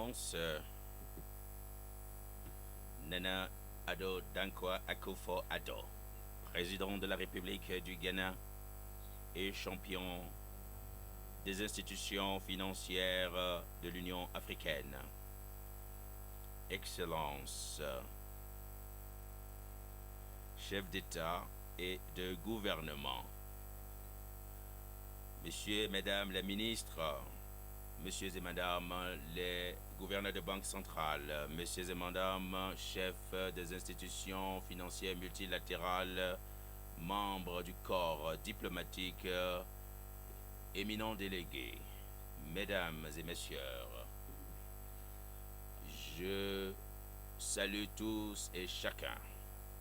Excellence, Nana Ado Dankwa Akufo-Addo, président de la République du Ghana et champion des institutions financières de l'Union africaine. Excellence, chef d'État et de gouvernement. Messieurs, Mesdames les ministres, Messieurs et Madame les gouverneurs de banque centrale, Messieurs et Madame chefs des institutions financières multilatérales, membres du corps diplomatique, éminents délégués, Mesdames et Messieurs, je salue tous et chacun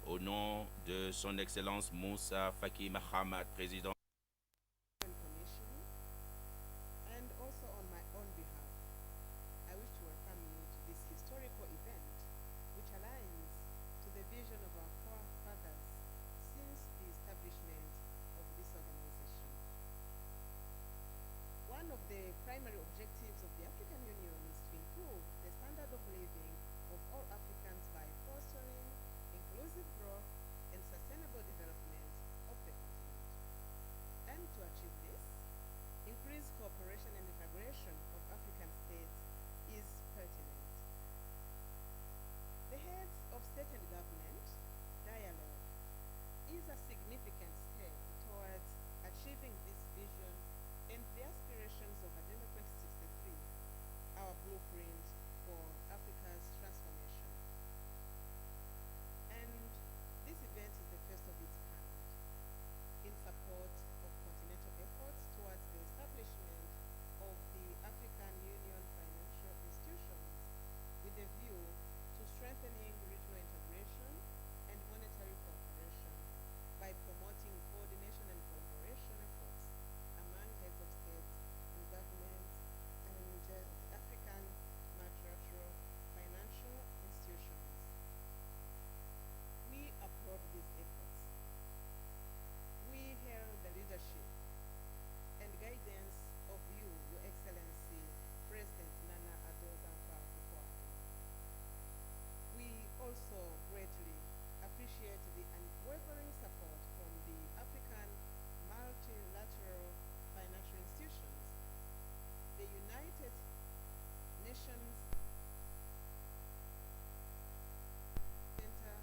au nom de Son Excellence Moussa Faki Mahamat, président. And also on my own behalf, I wish to welcome you to this historical event which aligns to the vision of our forefathers since the establishment of this organization. One of the primary objectives of the African Union is to improve the standard of living of all Africans by fostering inclusive growth and sustainable development of the continent. And to achieve this, increased cooperation and integration of African states is pertinent. The heads of state and government dialogue is a significant step towards achieving this vision and the aspirations of Agenda 2063, our blueprint for Africa's transformation. And this event is the first of its kind in support of continental efforts towards the establishment of the African Union financial institutions with a view to strengthening regional integration and monetary cooperation by promoting coordination and collaboration efforts among heads of state and governments and the African multilateral financial institutions. We applaud these efforts. We hail the leadership and guidance of you, Your Excellency, President Nana Addo Dankwa Akufo-Addo. We also greatly appreciate the unwavering support from the African multilateral financial institutions, the United Nations Center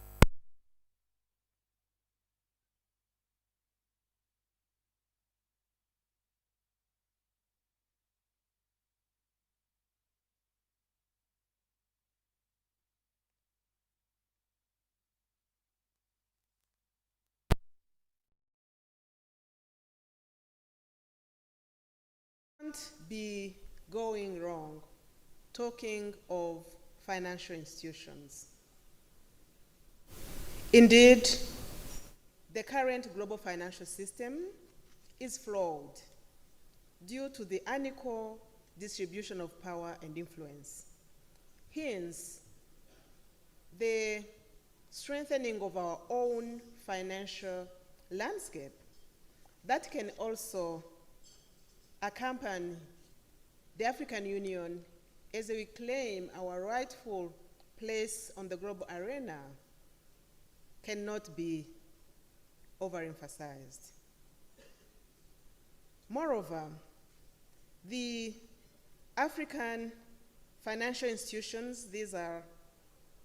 can't be going wrong talking of financial institutions. Indeed, the current global financial system is flawed due to the unequal distribution of power and influence. Hence, the strengthening of our own financial landscape that can also accompany the African Union as we claim our rightful place on the global arena cannot be overemphasized. Moreover, the African financial institutions, these are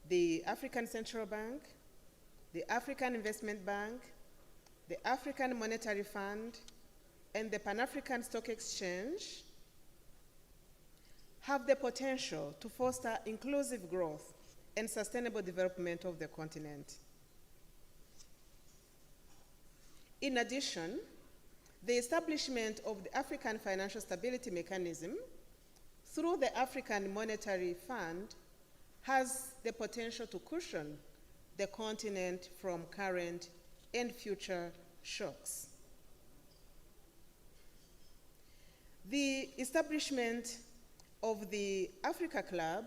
the African Central Bank, the African Investment Bank, the African Monetary Fund, and the Pan-African Stock Exchange, have the potential to foster inclusive growth and sustainable development of the continent. In addition, the establishment of the African Financial Stability Mechanism through the African Monetary Fund has the potential to cushion the continent from current and future shocks. The establishment of the Africa Club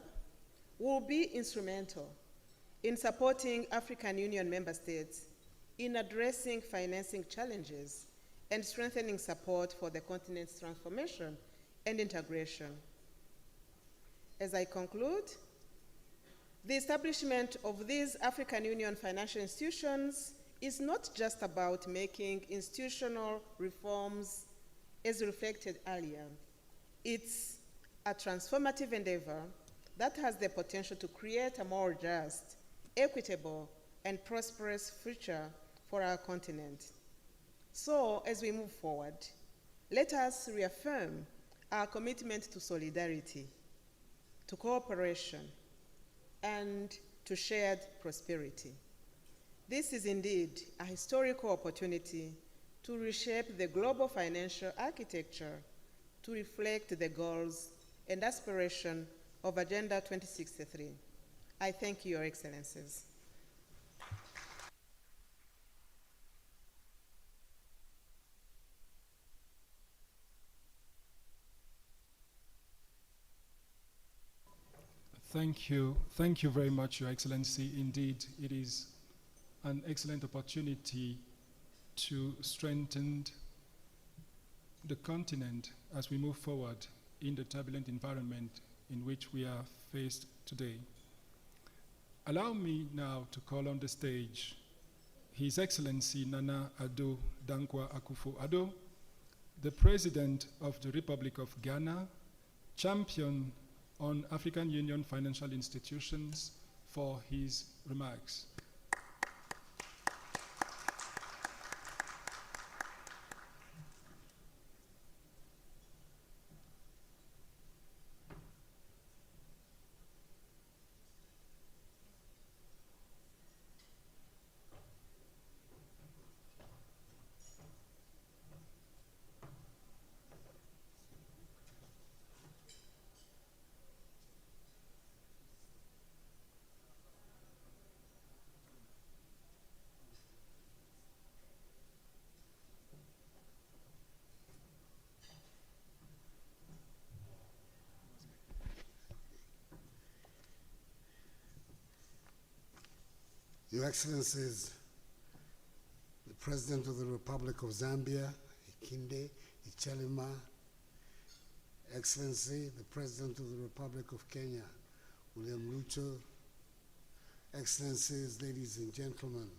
will be instrumental in supporting African Union member states in addressing financing challenges and strengthening support for the continent's transformation and integration. As I conclude, the establishment of these African Union financial institutions is not just about making institutional reforms as reflected earlier. It's a transformative endeavor that has the potential to create a more just, equitable, and prosperous future for our continent. So, as we move forward, let us reaffirm our commitment to solidarity, to cooperation, and to shared prosperity. This is indeed a historical opportunity to reshape the global financial architecture to reflect the goals and aspirations of Agenda 2063. I thank you, Your Excellencies. Thank you. Thank you very much, Your Excellency. Indeed, it is an excellent opportunity to strengthen the continent as we move forward in the turbulent environment in which we are faced today. Allow me now to call on the stage His Excellency Nana Addo Dankwa Akufo-Addo, the President of the Republic of Ghana, champion on African Union financial institutions, for his remarks. Your Excellencies, the President of the Republic of Zambia, Ikinde Ichelema, Excellency, the President of the Republic of Kenya, William Ruto, Excellencies, ladies and gentlemen,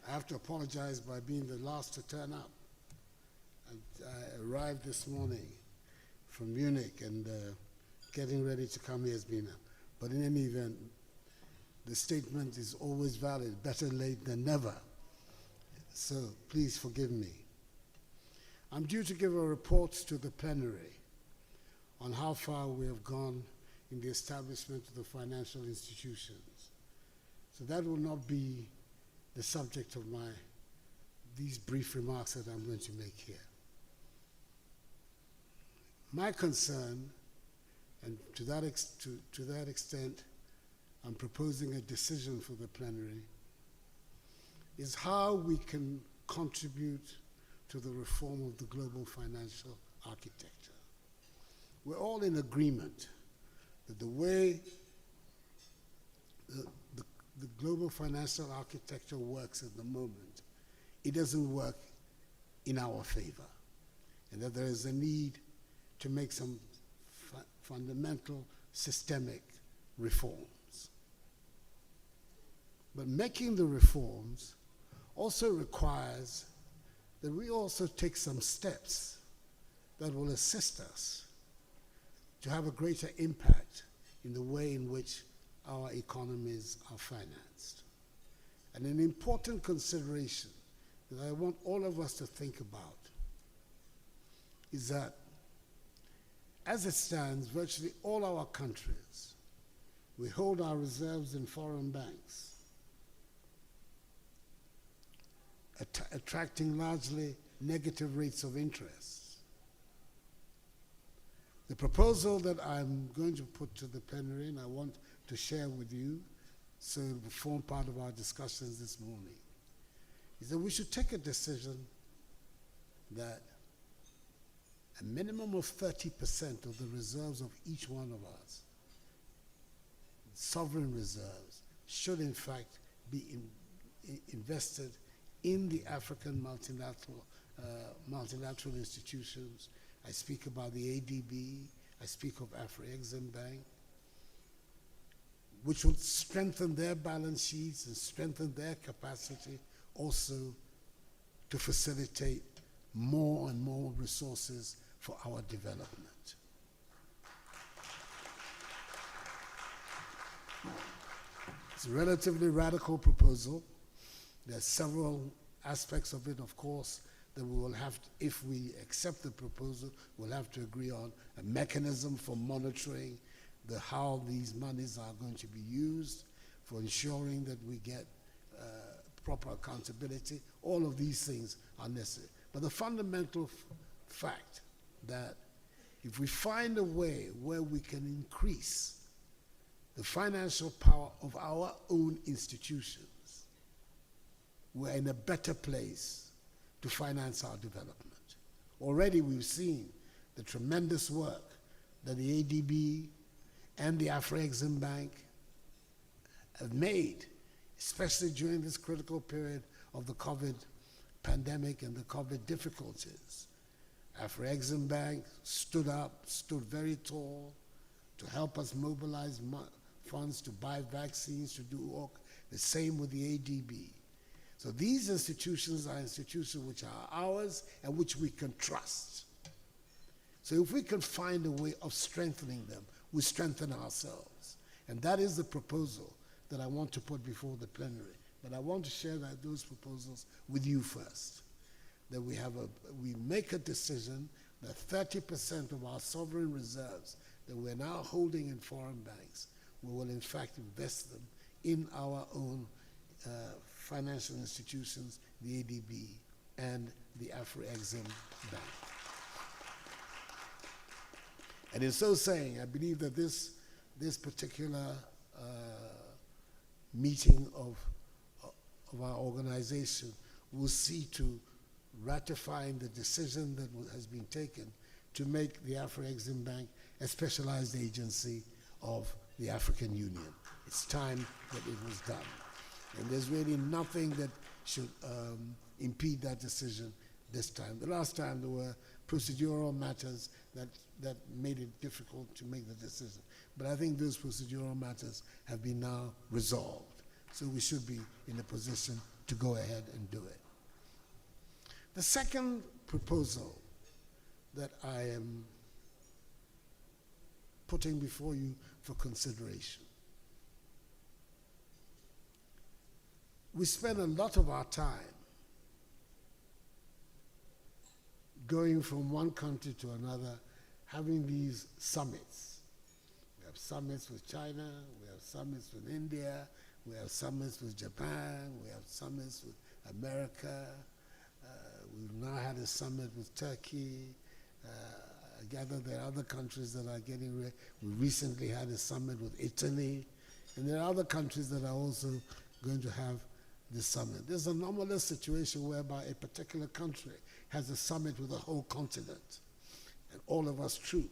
I have to apologize by being the last to turn up. I arrived this morning from Munich, and getting ready to come here has been but in any event, the statement is always valid, better late than never. So please forgive me. I'm due to give a report to the plenary on how far we have gone in the establishment of the financial institutions. So that will not be the subject of these brief remarks that I'm going to make here. My concern, and to that extent, I'm proposing a decision for the plenary, is how we can contribute to the reform of the global financial architecture. We're all in agreement that the way the global financial architecture works at the moment, it doesn't work in our favor, and that there is a need to make some fundamental systemic reforms. But making the reforms also requires that we also take some steps that will assist us to have a greater impact in the way in which our economies are financed. And an important consideration that I want all of us to think about is that as it stands, virtually all our countries, we hold our reserves in foreign banks, attracting largely negative rates of interest. The proposal that I'm going to put to the plenary, and I want to share with you, so it will form part of our discussions this morning, is that we should take a decision that a minimum of 30% of the reserves of each one of us, sovereign reserves, should in fact be invested in the African multilateral institutions I speak about the ADB, I speak of Afro-Exim Bank, which will strengthen their balance sheets and strengthen their capacity also to facilitate more and more resources for our development. It's a relatively radical proposal. There are several aspects of it, of course, that we will have to, if we accept the proposal, we'll have to agree on a mechanism for monitoring how these monies are going to be used, for ensuring that we get proper accountability. All of these things are necessary. But the fundamental fact that if we find a way where we can increase the financial power of our own institutions, we're in a better place to finance our development. Already we've seen the tremendous work that the ADB and the Afro-Exim Bank have made, especially during this critical period of the COVID pandemic and the COVID difficulties. Afro-Exim Bank stood up, stood very tall to help us mobilize funds to buy vaccines, to do all the same with the ADB. So these institutions are institutions which are ours and which we can trust. So if we can find a way of strengthening them, we strengthen ourselves. And that is the proposal that I want to put before the plenary. But I want to share those proposals with you first. That we make a decision that 30% of our sovereign reserves that we're now holding in foreign banks, we will in fact invest them in our own financial institutions, the ADB and the Afro-Exim Bank. And in so saying, I believe that this particular meeting of our organization will see to ratifying the decision that has been taken to make the Afro-Exim Bank a specialized agency of the African Union. It's time that it was done. And there's really nothing that should impede that decision this time. The last time there were procedural matters that made it difficult to make the decision. But I think those procedural matters have been now resolved. So we should be in a position to go ahead and do it. The second proposal that I am putting before you for consideration. We spend a lot of our time going from one country to another, having these summits. We have summits with China, we have summits with India, we have summits with Japan, we have summits with America. We've now had a summit with Turkey. I gather there are other countries that are getting ready. We recently had a summit with Italy. And there are other countries that are also going to have this summit. There's an anomalous situation whereby a particular country has a summit with a whole continent. And all of us troop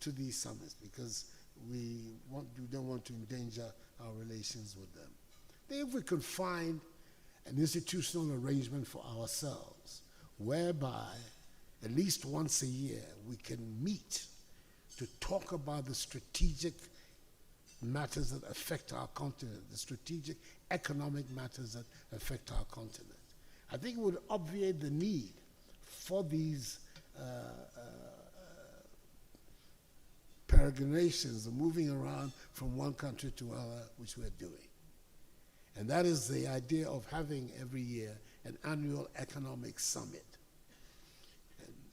to these summits because we don't want to endanger our relations with them. Then if we could find an institutional arrangement for ourselves whereby at least once a year we can meet to talk about the strategic matters that affect our continent, the strategic economic matters that affect our continent. I think it would obviate the need for these peregrinations, the moving around from one country to another, which we're doing. And that is the idea of having every year an annual economic summit.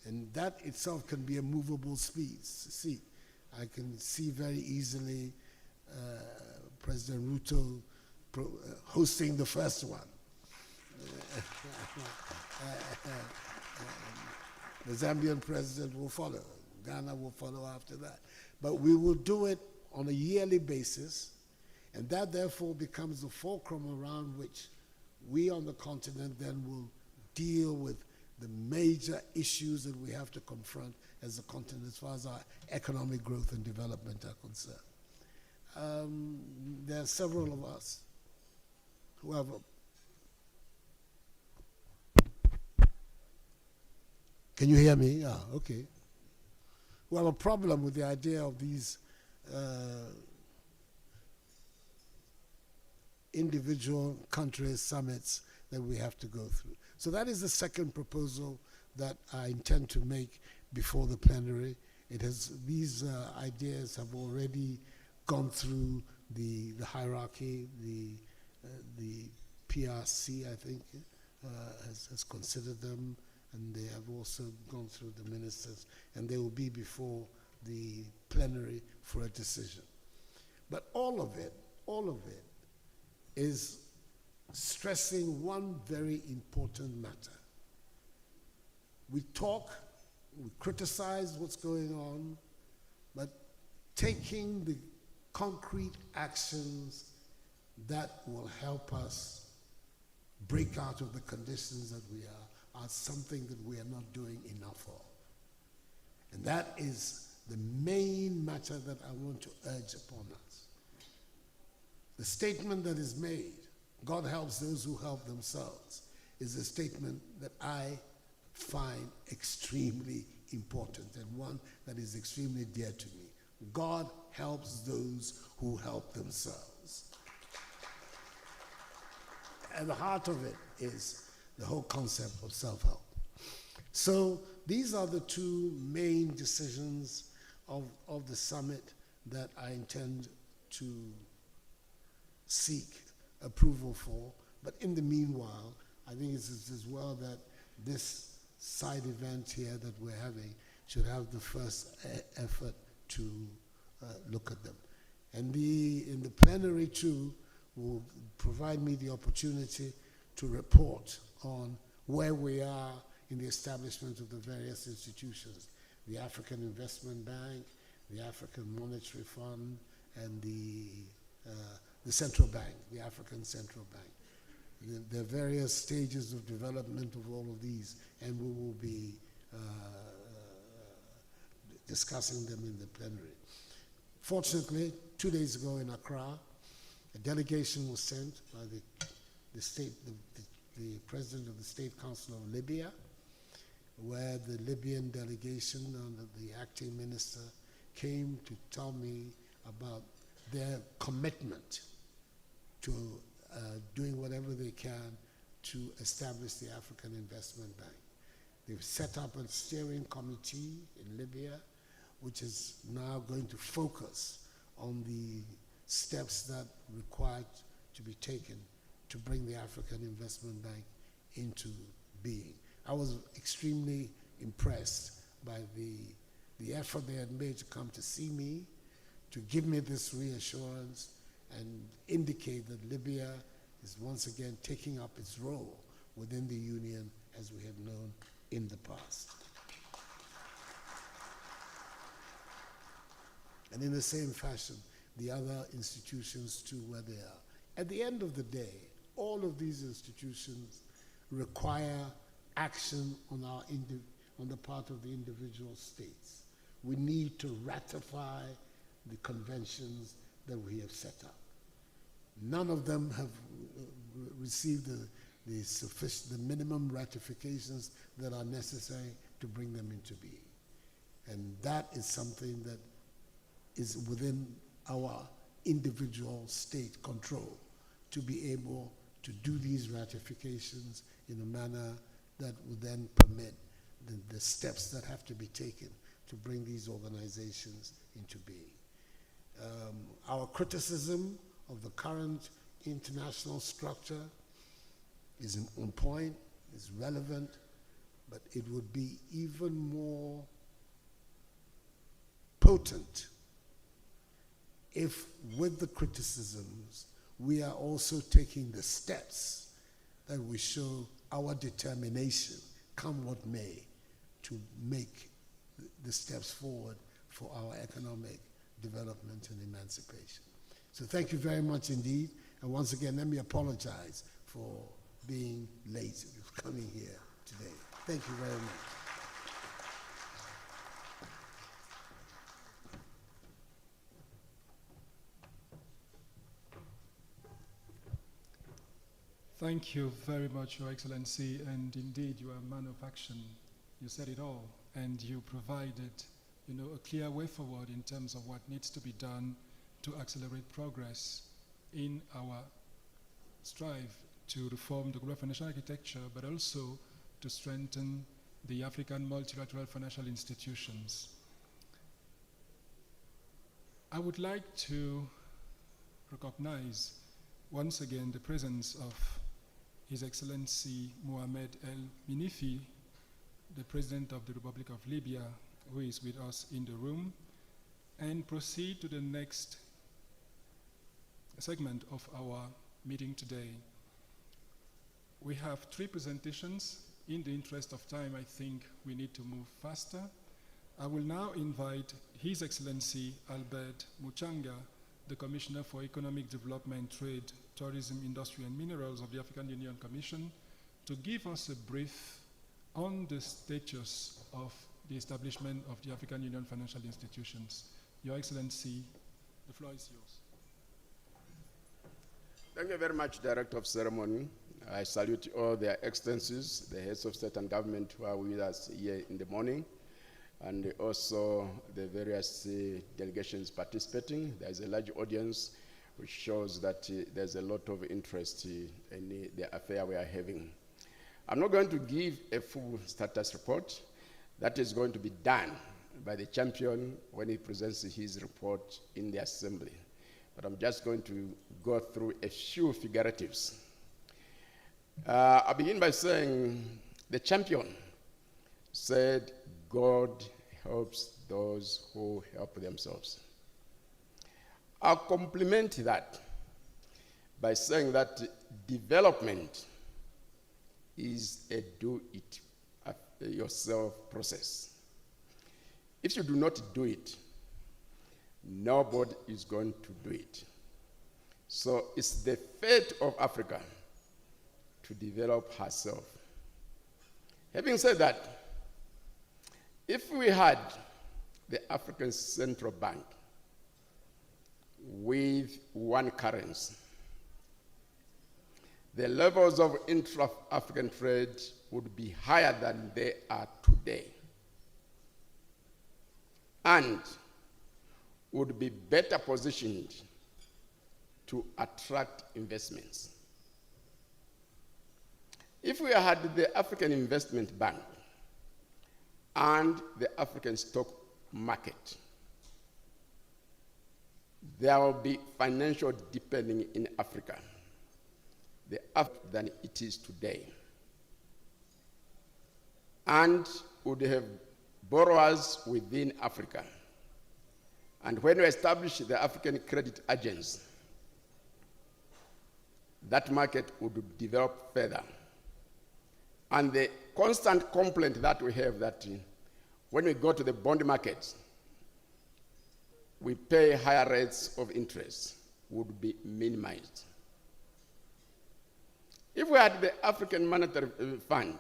And that itself can be a movable seat. I can see very easily President Ruto hosting the first one. The Zambian president will follow. Ghana will follow after that. But we will do it on a yearly basis, and that therefore becomes the fulcrum around which we on the continent then will deal with the major issues that we have to confront as a continent as far as our economic growth and development are concerned. There are several of us who have Can you hear me? Yeah, okay. we have a problem with the idea of these individual country summits that we have to go through. So that is the second proposal that I intend to make before the plenary. These ideas have already gone through the hierarchy. The PRC, I think, has considered them, and they have also gone through the ministers, and they will be before the plenary for a decision. But all of it is stressing one very important matter. We talk, we criticize what's going on, but taking the concrete actions that will help us break out of the conditions that we are something that we are not doing enough of. And that is the main matter that I want to urge upon us. The statement that is made, God helps those who help themselves, is a statement that I find extremely important and one that is extremely dear to me. God helps those who help themselves. At the heart of it is the whole concept of self-help. So these are the two main decisions of the summit that I intend to seek approval for. But in the meanwhile, I think it's as well that this side event here that we're having should have the first effort to look at them. And in the plenary too will provide me the opportunity to report on where we are in the establishment of the various institutions, the African Investment Bank, the African Monetary Fund, and the Central Bank, the African Central Bank. There are various stages of development of all of these, and we will be discussing them in the plenary. Fortunately, 2 days ago in Accra, a delegation was sent by the president of the State Council of Libya, where the Libyan delegation under the acting minister came to tell me about their commitment to doing whatever they can to establish the African Investment Bank. They've set up a steering committee in Libya, which is now going to focus on the steps that required to be taken to bring the African Investment Bank into being. I was extremely impressed by the effort they had made to come to see me, to give me this reassurance and indicate that Libya is once again taking up its role within the Union as we have known in the past. And in the same fashion, the other institutions too, where they are. At the end of the day, all of these institutions require action on the part of the individual states. We need to ratify the conventions that we have set up. None of them have received the minimum ratifications that are necessary to bring them into being. And that is something that is within our individual state control to be able to do these ratifications in a manner that would then permit the steps that have to be taken to bring these organizations into being. Our criticism of the current international structure is on point, is relevant, but it would be even more potent if, with the criticisms, we are also taking the steps that we show our determination, come what may, to make the steps forward for our economic development and emancipation. So thank you very much indeed. And once again, let me apologize for being late coming here today. Thank you very much. Thank you very much, Your Excellency, and indeed you are a man of action. You said it all, and you provided a clear way forward in terms of what needs to be done to accelerate progress in our strive to reform the global financial architecture, but also to strengthen the African multilateral financial institutions. I would like to recognize once again the presence of His Excellency Mohamed El Minifi, the President of the Republic of Libya, who is with us in the room, and proceed to the next segment of our meeting today. We have 3 presentations. In the interest of time, I think we need to move faster. I will now invite His Excellency Albert Muchanga, the Commissioner for Economic Development, Trade, Tourism, Industry and Minerals of the African Union Commission, to give us a brief on the status of the establishment of the African Union financial institutions. Your Excellency, the floor is yours. Thank you very much, Director of Ceremony. I salute all their excellencies, the heads of state and government who are with us here in the morning, and also the various delegations participating. There's a large audience, which shows that there's a lot of interest in the affair we are having. I'm not going to give a full status report. That is going to be done by the champion when he presents his report in the assembly. But I'm just going to go through a few figuratives. I'll begin by saying the champion said, God helps those who help themselves. I'll complement that by saying that development is a do-it-yourself process. If you do not do it, nobody is going to do it. So it's the fate of Africa to develop herself. Having said that, if we had the African Central Bank with one currency, the levels of intra-African trade would be higher than they are today, and would be better positioned to attract investments. If we had the African Investment Bank and the African stock market, there will be financial deepening in Africa, than it is today, and would have borrowers within Africa. And when we establish the African credit agents, that market would develop further. And the constant complaint that we have that when we go to the bond market, we pay higher rates of interest would be minimized. If we had the African Monetary Fund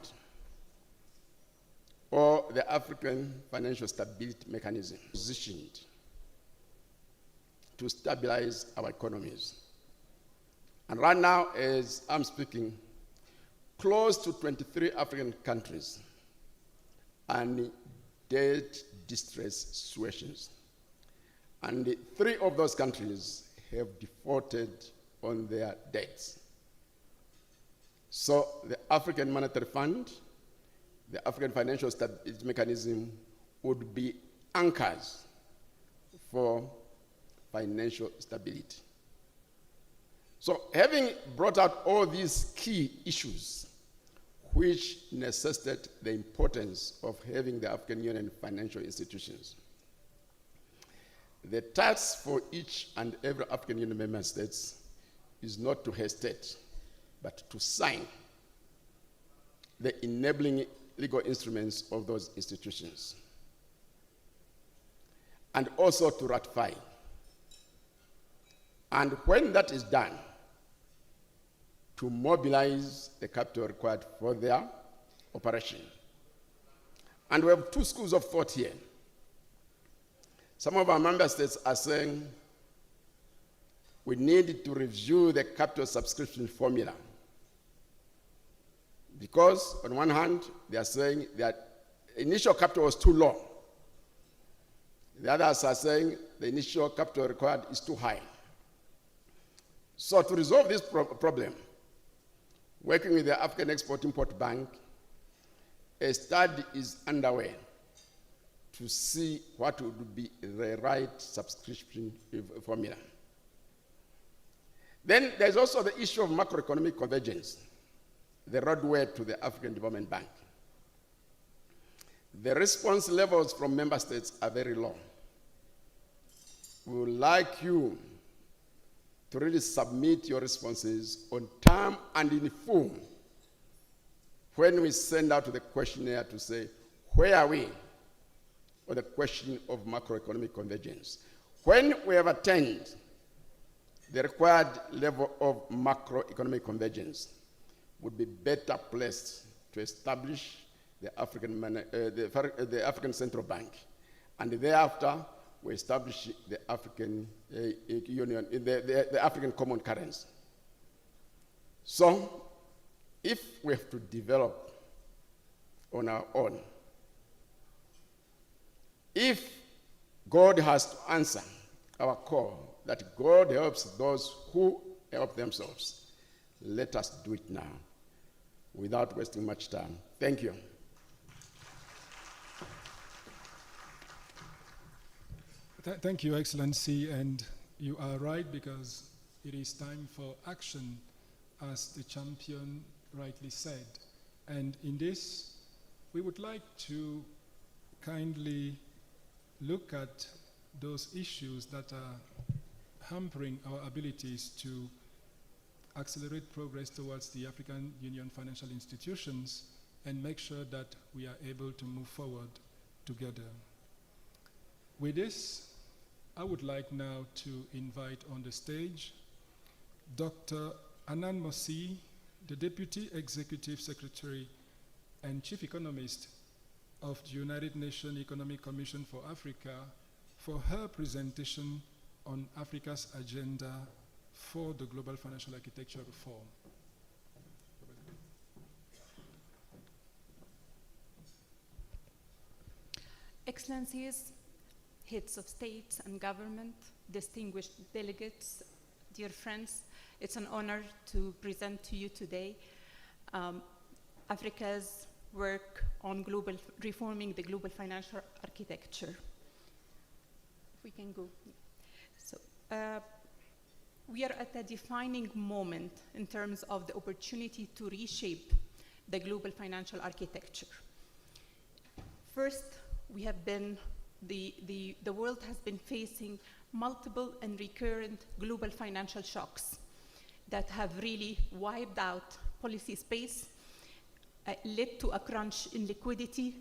or the African Financial Stability Mechanism positioned to stabilize our economies. And right now, as I'm speaking, close to 23 African countries are in debt distress situations. And 3 of those countries have defaulted on their debts. So the African Monetary Fund, the African Financial Stability Mechanism would be anchors for financial stability. So having brought out all these key issues which necessitate the importance of having the African Union financial institutions, the task for each and every African Union member states is not to hesitate, but to sign the enabling legal instruments of those institutions, and also to ratify. And when that is done, to mobilize the capital required for their operation. And we have 2 schools of thought here. Some of our member states are saying we need to review the capital subscription formula, because on one hand, they are saying that initial capital was too low. The others are saying the initial capital required is too high. So to resolve this problem, working with the African Export-Import Bank, a study is underway to see what would be the right subscription formula. Then there's also the issue of macroeconomic convergence, the roadway to the African Development Bank. The response levels from member states are very low. We would like you to really submit your responses on time and in full when we send out the questionnaire to say, where are we on the question of macroeconomic convergence? When we have attained the required level of macroeconomic convergence, would be better placed to establish the African Central Bank. And thereafter, we establish the African Union, the African Common Currency. So, if we have to develop on our own, if God has to answer our call, that God helps those who help themselves, let us do it now without wasting much time. Thank you. Thank you, Excellency, and you are right, because it is time for action, as the champion rightly said. And in this, we would like to kindly look at those issues that are hampering our abilities to accelerate progress towards the African Union financial institutions and make sure that we are able to move forward together. With this, I would like now to invite on the stage Dr. Anan Mosi, the Deputy Executive Secretary and Chief Economist of the United Nations Economic Commission for Africa, for her presentation on Africa's agenda for the global financial architecture reform. Excellencies, heads of state and government, distinguished delegates, dear friends, it's an honor to present to you today Africa's work on reforming the global financial architecture. If we can go. So, we are at a defining moment in terms of the opportunity to reshape the global financial architecture. First, we have been, the world has been facing multiple and recurrent global financial shocks that have really wiped out policy space, led to a crunch in liquidity,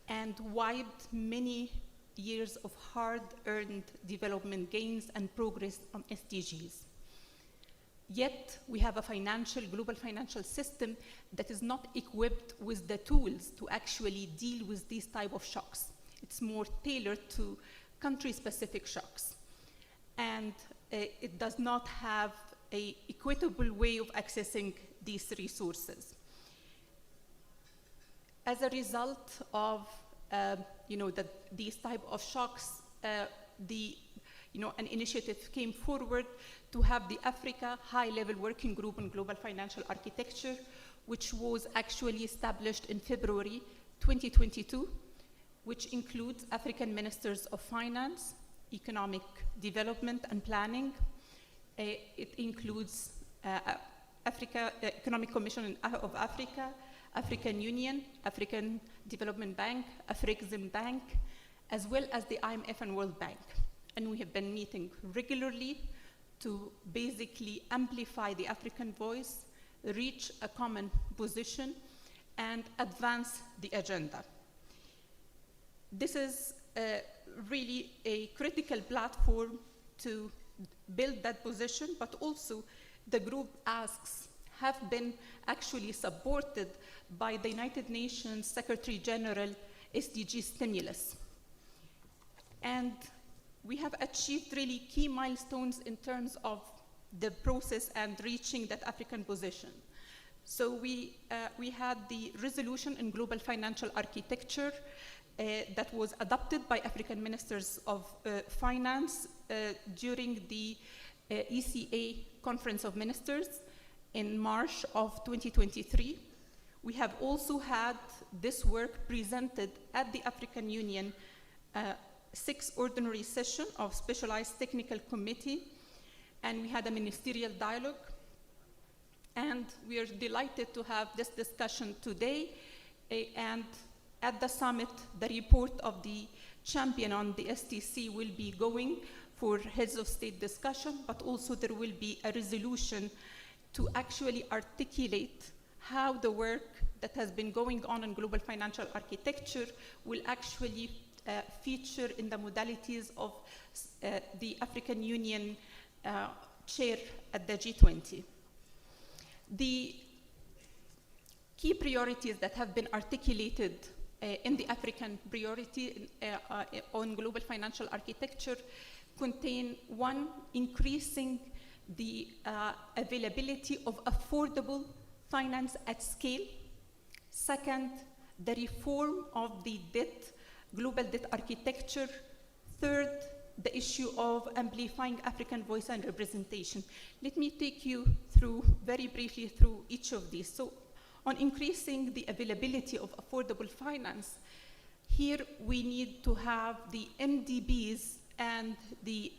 and wiped many years of hard-earned development gains and progress on SDGs. Yet, we have a global financial system that is not equipped with the tools to actually deal with these type of shocks. It's more tailored to country-specific shocks. And it does not have an equitable way of accessing these resources. As a result of these type of shocks, an initiative came forward to have the Africa High-Level Working Group on Global Financial Architecture, which was actually established in February 2022, which includes African Ministers of Finance, Economic Development and Planning. It includes Economic Commission of Africa, African Union, African Development Bank, Afrexim Bank, as well as the IMF and World Bank. And we have been meeting regularly to basically amplify the African voice, reach a common position, and advance the agenda. This is really a critical platform to build that position, but also the group asks have been actually supported by the United Nations Secretary General SDG stimulus. And we have achieved really key milestones in terms of the process and reaching that African position. So we had the resolution in global financial architecture that was adopted by African ministers of finance during the ECA Conference of Ministers in March of 2023. We have also had this work presented at the African Union 6th Ordinary Session of Specialized Technical Committee, and we had a ministerial dialogue. And we are delighted to have this discussion today. And at the summit, the report of the champion on the STC will be going for heads of state discussion, but also there will be a resolution to actually articulate how the work that has been going on in global financial architecture will actually feature in the modalities of the African Union chair at the G20. The key priorities that have been articulated in the African priority on global financial architecture contain: one, increasing the availability of affordable finance at scale; second, the reform of the global debt architecture; third, the issue of amplifying African voice and representation. Let me take you through, very briefly, through each of these. So, on increasing the availability of affordable finance, here we need to have the MDBs and the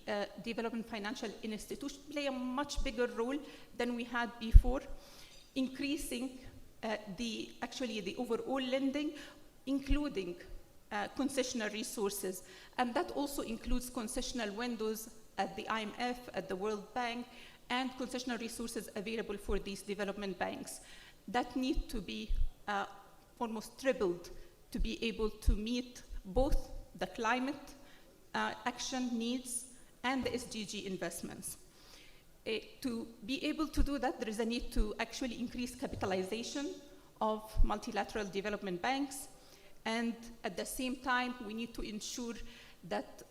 development financial institutions play a much bigger role than we had before, increasing the overall lending, including concessional resources. And that also includes concessional windows at the IMF, at the World Bank, and concessional resources available for these development banks that need to be almost tripled to be able to meet both the climate action needs and the SDG investments. To be able to do that, there is a need to actually increase capitalization of multilateral development banks, and at the same time, we need to ensure that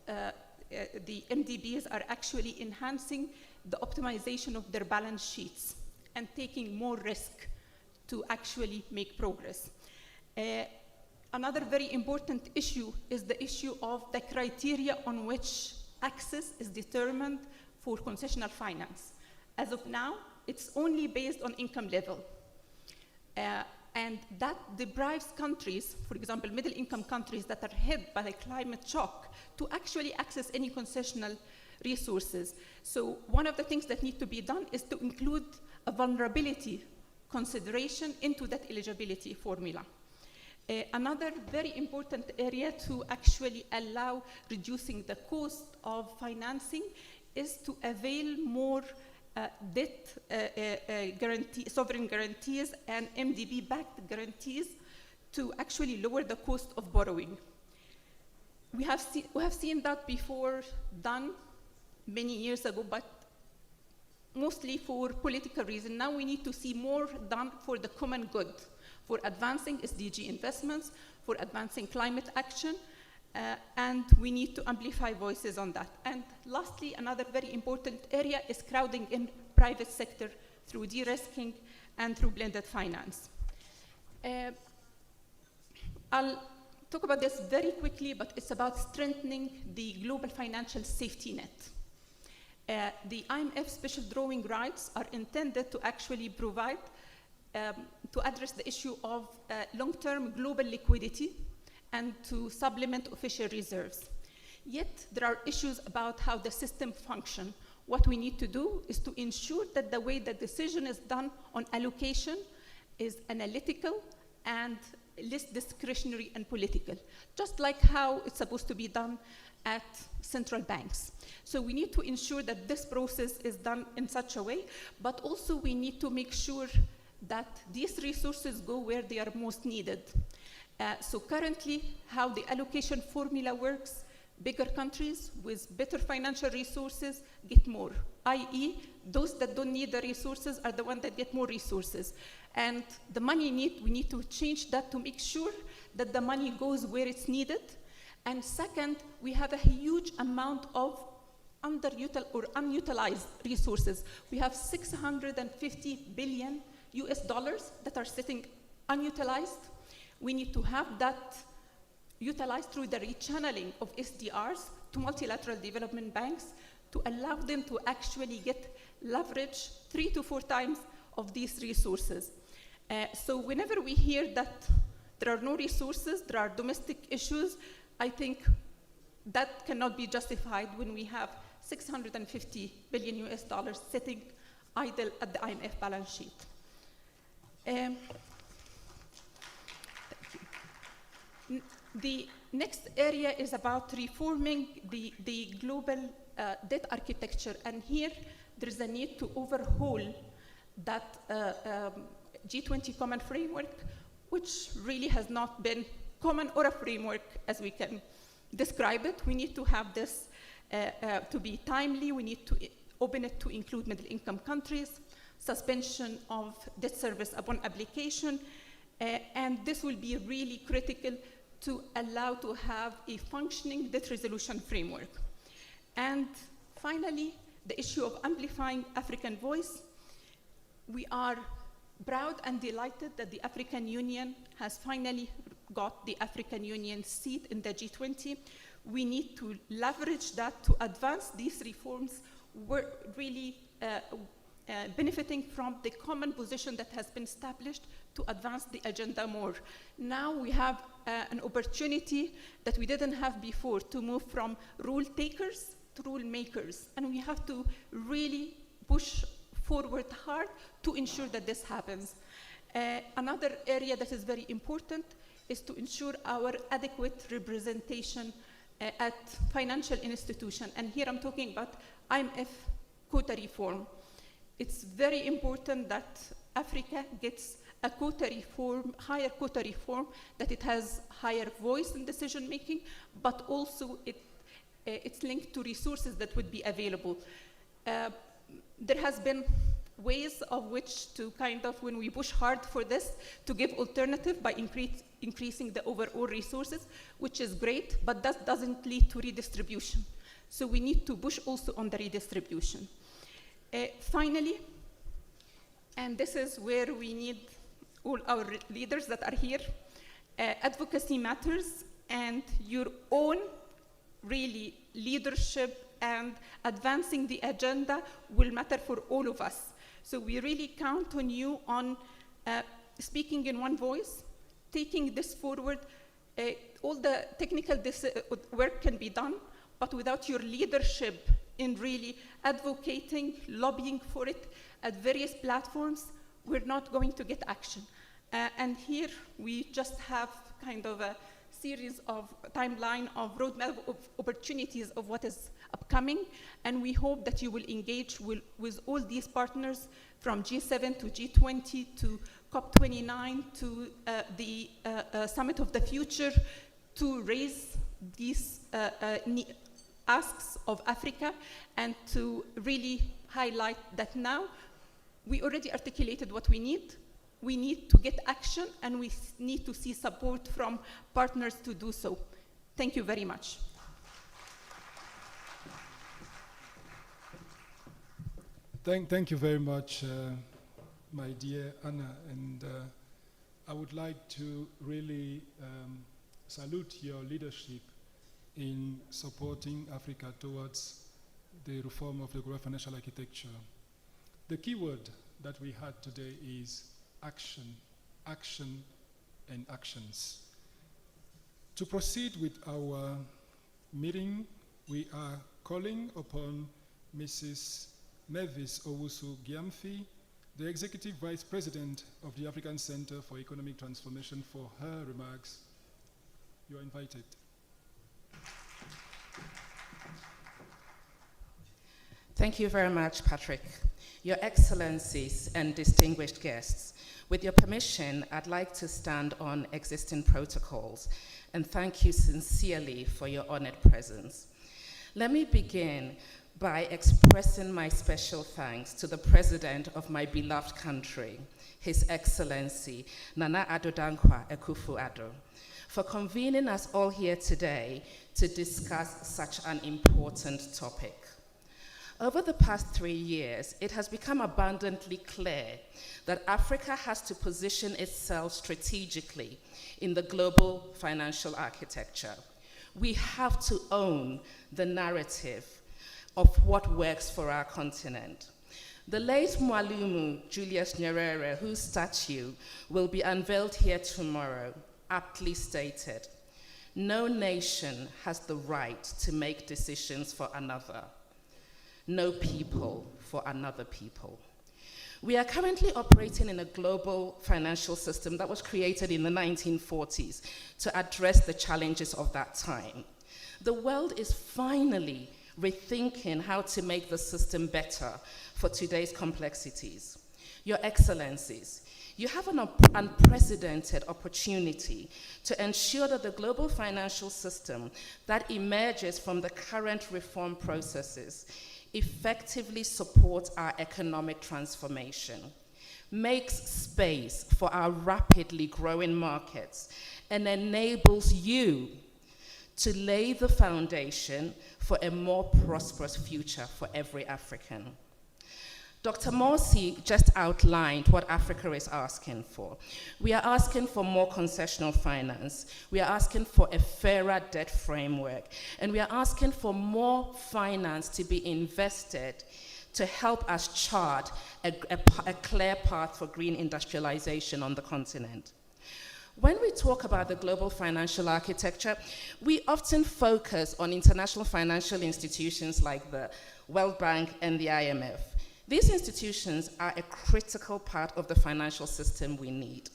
the MDBs are actually enhancing the optimization of their balance sheets and taking more risk to actually make progress. Another very important issue is the issue of the criteria on which access is determined for concessional finance. As of now, it's only based on income level. And that deprives countries, for example, middle-income countries that are hit by the climate shock, to actually access any concessional resources. So one of the things that need to be done is to include a vulnerability consideration into that eligibility formula. Another very important area to actually allow reducing the cost of financing is to avail more debt sovereign guarantees and MDB-backed guarantees to actually lower the cost of borrowing. We have seen that before done many years ago, but mostly for political reasons. Now we need to see more done for the common good, for advancing SDG investments, for advancing climate action, and we need to amplify voices on that. And lastly, another very important area is crowding in private sector through de-risking and through blended finance. I'll talk about this very quickly, but it's about strengthening the global financial safety net. The IMF special drawing rights are intended to actually provide, to address the issue of long-term global liquidity and to supplement official reserves. Yet, there are issues about how the system functions. What we need to do is to ensure that the way the decision is done on allocation is analytical and less discretionary and political, just like how it's supposed to be done at central banks. So we need to ensure that this process is done in such a way, but also we need to make sure that these resources go where they are most needed. So currently, how the allocation formula works, bigger countries with better financial resources get more, i.e., those that don't need the resources are the ones that get more resources. And the money we need to change that to make sure that the money goes where it's needed. And second, we have a huge amount of unutilized resources. We have $650 billion that are sitting unutilized. We need to have that utilized through the rechanneling of SDRs to multilateral development banks to allow them to actually get leverage 3 to 4 times of these resources. So whenever we hear that there are no resources, there are domestic issues, I think that cannot be justified when we have 650 billion US dollars sitting idle at the IMF balance sheet. Thank you. The next area is about reforming the global debt architecture, and here there is a need to overhaul that G20 common framework, which really has not been common or a framework as we can describe it. We need to have this to be timely. We need to open it to include middle income countries, suspension of debt service upon application, and this will be really critical to allow to have a functioning debt resolution framework. And finally, the issue of amplifying African voice. We are proud and delighted that the African Union has finally got the African Union seat in the G20. We need to leverage that to advance these reforms. We're really benefiting from the common position that has been established to advance the agenda more. Now we have an opportunity that we didn't have before to move from rule takers to rule makers, and we have to really push forward hard to ensure that this happens. Another area that is very important is to ensure our adequate representation at financial institutions. And here I'm talking about IMF quota reform. It's very important that Africa gets a quota reform, higher quota reform, that it has higher voice in decision making, but also it's linked to resources that would be available. There has been ways of which to kind of, when we push hard for this, to give alternative by increasing the overall resources, which is great, but that doesn't lead to redistribution. So we need to push also on the redistribution. Finally, and this is where we need all our leaders that are here, advocacy matters, and your own really leadership and advancing the agenda will matter for all of us. So we really count on you on speaking in one voice, taking this forward. All the technical work can be done, but without your leadership in really advocating, lobbying for it at various platforms, we're not going to get action. And here we just have kind of a series of timeline of roadmap of opportunities of what is upcoming, and we hope that you will engage with all these partners from G7 to G20 to COP29 to the Summit of the Future to raise these asks of Africa and to really highlight that now we already articulated what we need. We need to get action, and we need to see support from partners to do so. Thank you very much. Thank you very much, my dear Anna. And I would like to really salute your leadership in supporting Africa towards the reform of the global financial architecture. The key word that we had today is action, action, and actions. To proceed with our meeting, we are calling upon Mrs. Mavis Owusu-Gyamfi, the Executive Vice President of the African Center for Economic Transformation, for her remarks. You are invited. Thank you very much, Patrick. Your Excellencies and distinguished guests, with your permission, I'd like to stand on existing protocols and thank you sincerely for your honored presence. Let me begin by expressing my special thanks to the President of my beloved country, His Excellency Nana Addo Dankwa Akufo-Addo, for convening us all here today to discuss such an important topic. Over the past 3 years, it has become abundantly clear that Africa has to position itself strategically in the global financial architecture. We have to own the narrative of what works for our continent. The late Mwalumu Julius Nyerere, whose statue will be unveiled here tomorrow, aptly stated, "No nation has the right to make decisions for another. No people for another people." We are currently operating in a global financial system that was created in the 1940s to address the challenges of that time. The world is finally rethinking how to make the system better for today's complexities. Your Excellencies, you have an unprecedented opportunity to ensure that the global financial system that emerges from the current reform processes effectively supports our economic transformation, makes space for our rapidly growing markets, and enables you to lay the foundation for a more prosperous future for every African. Dr. Morsi just outlined what Africa is asking for. We are asking for more concessional finance. We are asking for a fairer debt framework. And we are asking for more finance to be invested to help us chart a clear path for green industrialization on the continent. When we talk about the global financial architecture, we often focus on international financial institutions like the World Bank and the IMF. These institutions are a critical part of the financial system we need,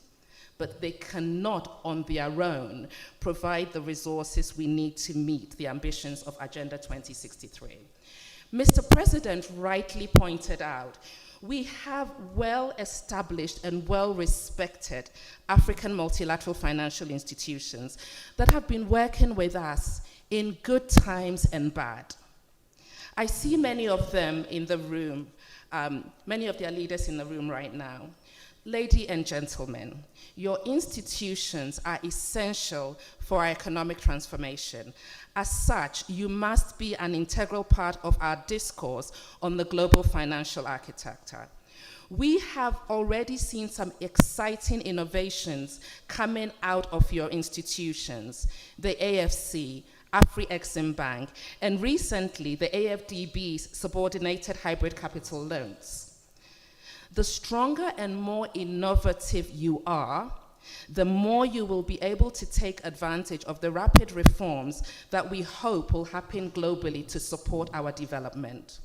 but they cannot on their own provide the resources we need to meet the ambitions of Agenda 2063. Mr. President rightly pointed out, we have well-established and well-respected African multilateral financial institutions that have been working with us in good times and bad. I see many of them in the room, many of their leaders in the room right now. Ladies and gentlemen, your institutions are essential for our economic transformation. As such, you must be an integral part of our discourse on the global financial architecture. We have already seen some exciting innovations coming out of your institutions, the AFC, Afri-Exim Bank, and recently the AFDB's subordinated hybrid capital loans. The stronger and more innovative you are, the more you will be able to take advantage of the rapid reforms that we hope will happen globally to support our development.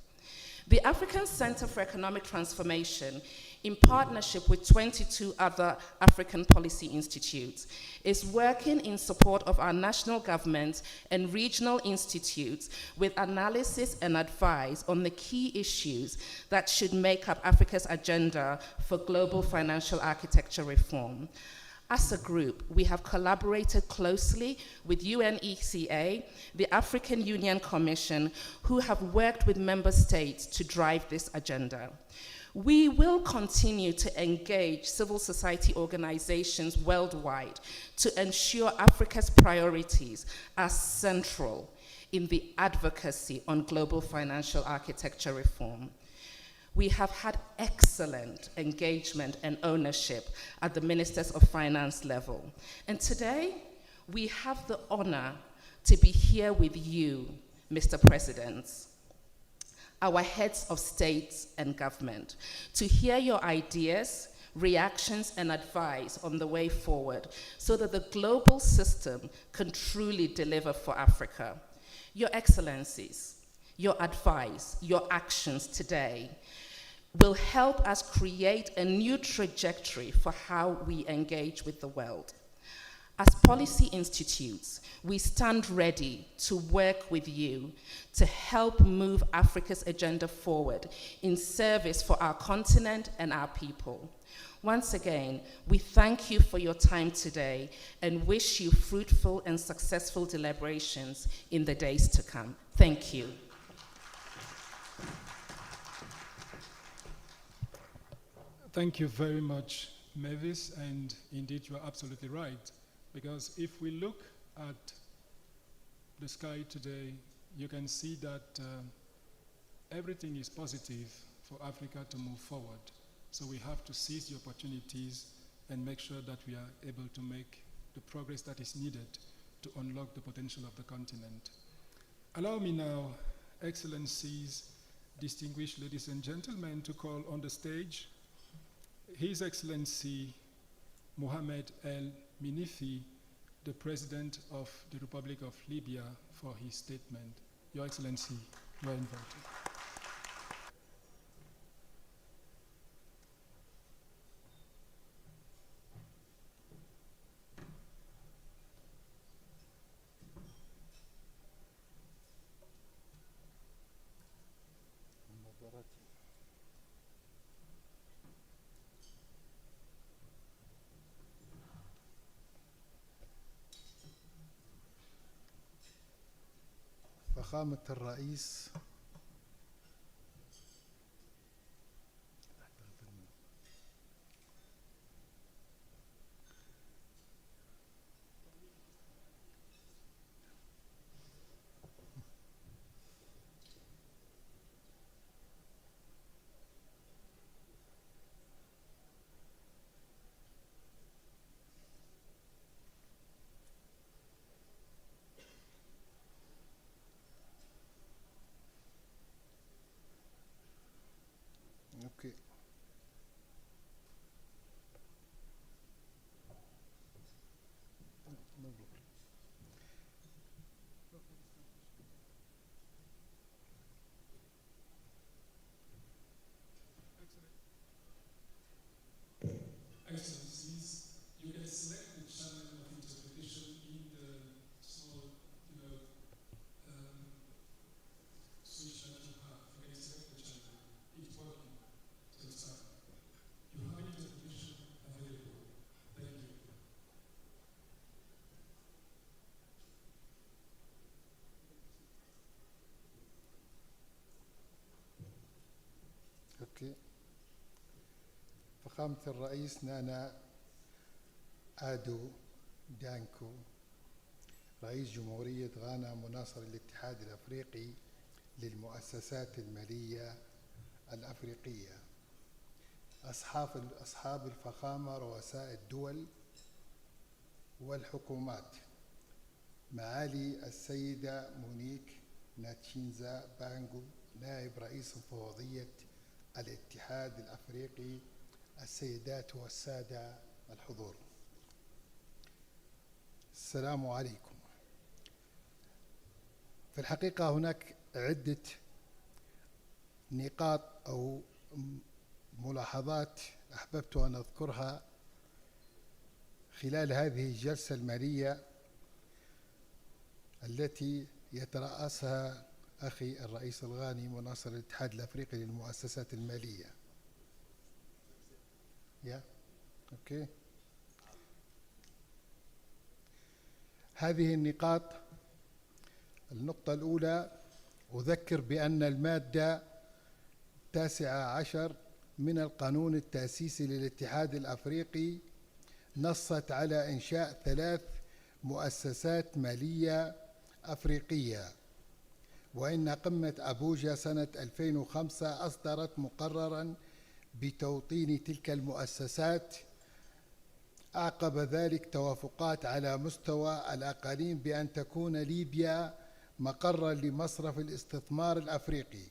The African Center for Economic Transformation, in partnership with 22 other African policy institutes, is working in support of our national government and regional institutes with analysis and advice on the key issues that should make up Africa's agenda for global financial architecture reform. As a group, we have collaborated closely with UNECA, the African Union Commission, who have worked with member states to drive this agenda. We will continue to engage civil society organizations worldwide to ensure Africa's priorities are central in the advocacy on global financial architecture reform. We have had excellent engagement and ownership at the Ministers of Finance level. And today, we have the honor to be here with you, Mr. President, our heads of states and government, to hear your ideas, reactions, and advice on the way forward so that the global system can truly deliver for Africa. Your Excellencies, your advice, your actions today will help us create a new trajectory for how we engage with the world. As policy institutes, we stand ready to work with you to help move Africa's agenda forward in service for our continent and our people. Once again, we thank you for your time today and wish you fruitful and successful deliberations in the days to come. Thank you. Thank you very much, Mavis, and indeed you are absolutely right, because if we look at the sky today, you can see that everything is positive for Africa to move forward. So we have to seize the opportunities and make sure that we are able to make the progress that is needed to unlock the potential of the continent. Allow me now, Excellencies, distinguished ladies and gentlemen, to call on the stage His Excellency Mohamed El Minifi, the President of the Republic of Libya, for his statement. Your Excellency, you are invited. فخامة الرئيس اوكي Excellencies, you can select the channel of interpretation in the small, switch that you have. You can select the channel. It's working. So it's fine. You have interpretation available. Thank you. اوكي فخامة الرئيس نانا آدو دانكو رئيس جمهورية غانا مناصر الاتحاد الأفريقي للمؤسسات المالية الأفريقية، أصحاب الفخامة رؤساء الدول والحكومات، معالي السيدة مونيك ناتشينزا بانغو نائب رئيس مفوضية الاتحاد الأفريقي، السيدات والسادة الحضور، السلام عليكم. في الحقيقة هناك عدة نقاط أو ملاحظات أحببت أن أذكرها خلال هذه الجلسة المالية التي يترأسها أخي الرئيس الغاني مناصر الاتحاد الأفريقي للمؤسسات المالية. أوكي. هذه النقاط: النقطة الأولى، أذكر بأن المادة 19 من القانون التأسيسي للاتحاد الأفريقي نصت على إنشاء 3 مؤسسات مالية أفريقية، وإن قمة أبوجا سنة 2005 أصدرت مقرراً بتوطين تلك المؤسسات. أعقب ذلك توافقات على مستوى الأقاليم بأن تكون ليبيا مقرا لمصرف الاستثمار الأفريقي،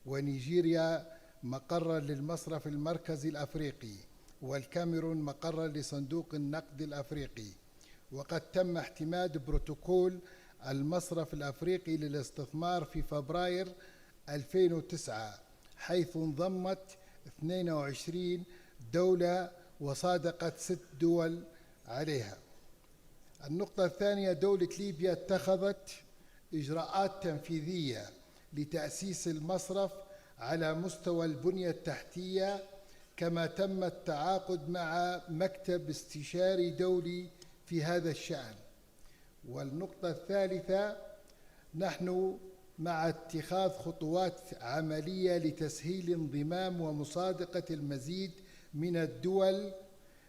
ونيجيريا مقرا للمصرف المركزي الأفريقي، والكاميرون مقرا لصندوق النقد الأفريقي. وقد تم اعتماد بروتوكول المصرف الأفريقي للاستثمار في فبراير 2009، حيث انضمت 22 دولة وصادقت 6 دول عليها. النقطة الثانية، دولة ليبيا اتخذت إجراءات تنفيذية لتأسيس المصرف على مستوى البنية التحتية، كما تم التعاقد مع مكتب استشاري دولي في هذا الشأن. والنقطة الثالثة، نحن مع اتخاذ خطوات عملية لتسهيل انضمام ومصادقة المزيد من الدول،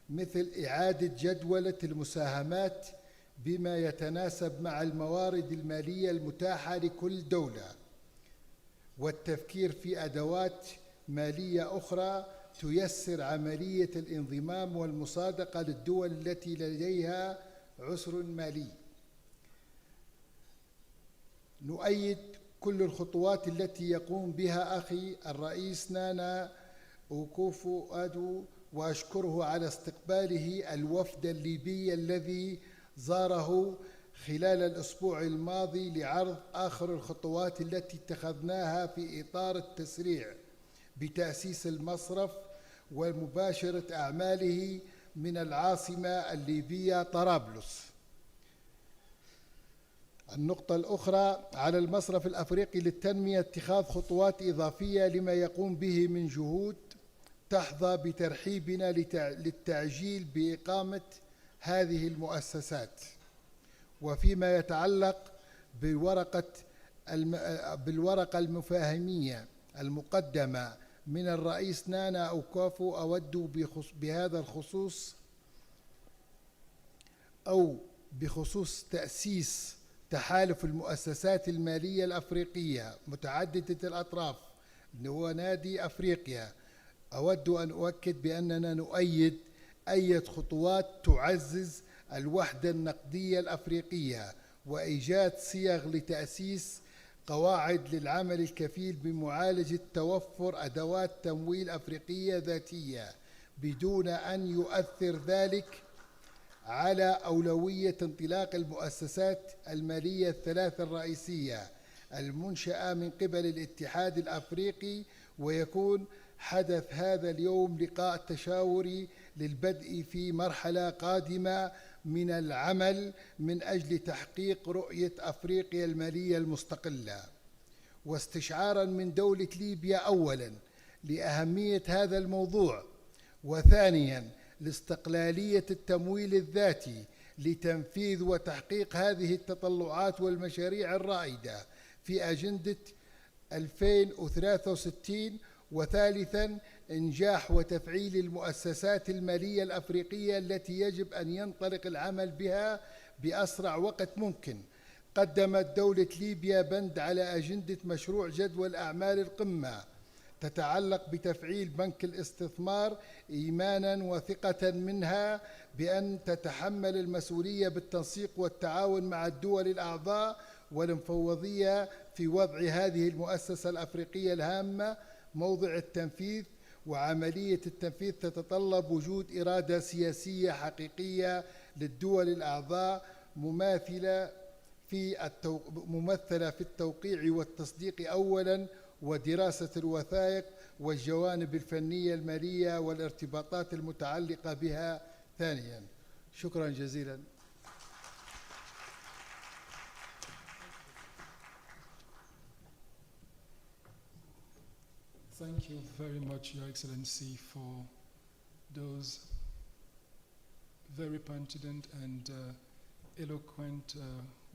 مثل إعادة جدولة المساهمات بما يتناسب مع الموارد المالية المتاحة لكل دولة. والتفكير في أدوات مالية أخرى تيسر عملية الانضمام والمصادقة للدول التي لديها عسر مالي. نؤيد كل الخطوات التي يقوم بها أخي الرئيس نانا أوكوفو أدو، وأشكره على استقباله الوفد الليبي الذي زاره خلال الأسبوع الماضي لعرض آخر الخطوات التي اتخذناها في إطار التسريع بتأسيس المصرف ومباشرة أعماله من العاصمة الليبية طرابلس. النقطة الأخرى، على المصرف الأفريقي للتنمية اتخاذ خطوات إضافية لما يقوم به من جهود تحظى بترحيبنا للتعجيل بإقامة هذه المؤسسات. وفيما يتعلق بالورقة المفاهيمية المقدمة من الرئيس نانا أوكوفو، أود بهذا الخصوص بخصوص تأسيس تحالف المؤسسات المالية الأفريقية متعددة الأطراف هو نادي أفريقيا، أود أن أؤكد بأننا نؤيد أي خطوات تعزز الوحدة النقدية الأفريقية وإيجاد صيغ لتأسيس قواعد للعمل الكفيل بمعالجة توفر أدوات تمويل أفريقية ذاتية بدون أن يؤثر ذلك على أولوية انطلاق المؤسسات المالية الثلاثة الرئيسية المنشأة من قبل الاتحاد الأفريقي. ويكون حدث هذا اليوم لقاء تشاوري للبدء في مرحلة قادمة من العمل من أجل تحقيق رؤية أفريقيا المالية المستقلة، واستشعارا من دولة ليبيا أولا لأهمية هذا الموضوع، وثانيا لاستقلالية التمويل الذاتي لتنفيذ وتحقيق هذه التطلعات والمشاريع الرائدة في أجندة 2063. وثالثا إنجاح وتفعيل المؤسسات المالية الأفريقية التي يجب أن ينطلق العمل بها بأسرع وقت ممكن. قدمت دولة ليبيا بند على أجندة مشروع جدول أعمال القمة تتعلق بتفعيل بنك الاستثمار إيمانا وثقة منها بأن تتحمل المسؤولية بالتنسيق والتعاون مع الدول الأعضاء والمفوضية في وضع هذه المؤسسة الأفريقية الهامة موضع التنفيذ. وعملية التنفيذ تتطلب وجود إرادة سياسية حقيقية للدول الأعضاء ممثلة في التوقيع والتصديق أولا، ودراسة الوثائق والجوانب الفنية المالية والارتباطات المتعلقة بها ثانيا. شكرا جزيلا. Thank you very much, Your Excellency, for those very pertinent and eloquent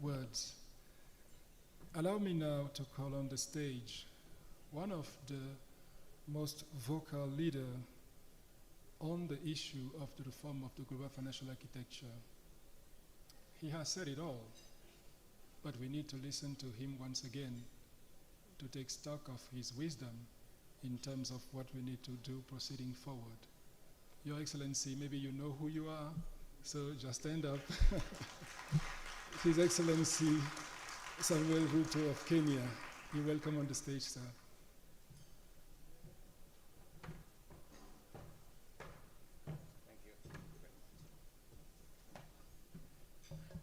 words. Allow me now to call on the stage one of the most vocal leaders on the issue of the reform of the global financial architecture. He has said it all, but we need to listen to him once again to take stock of his wisdom in terms of what we need to do proceeding forward. Your Excellency, maybe you know who you are, so just stand up. His Excellency Samuel Ruto of Kenya. You're welcome on the stage, sir.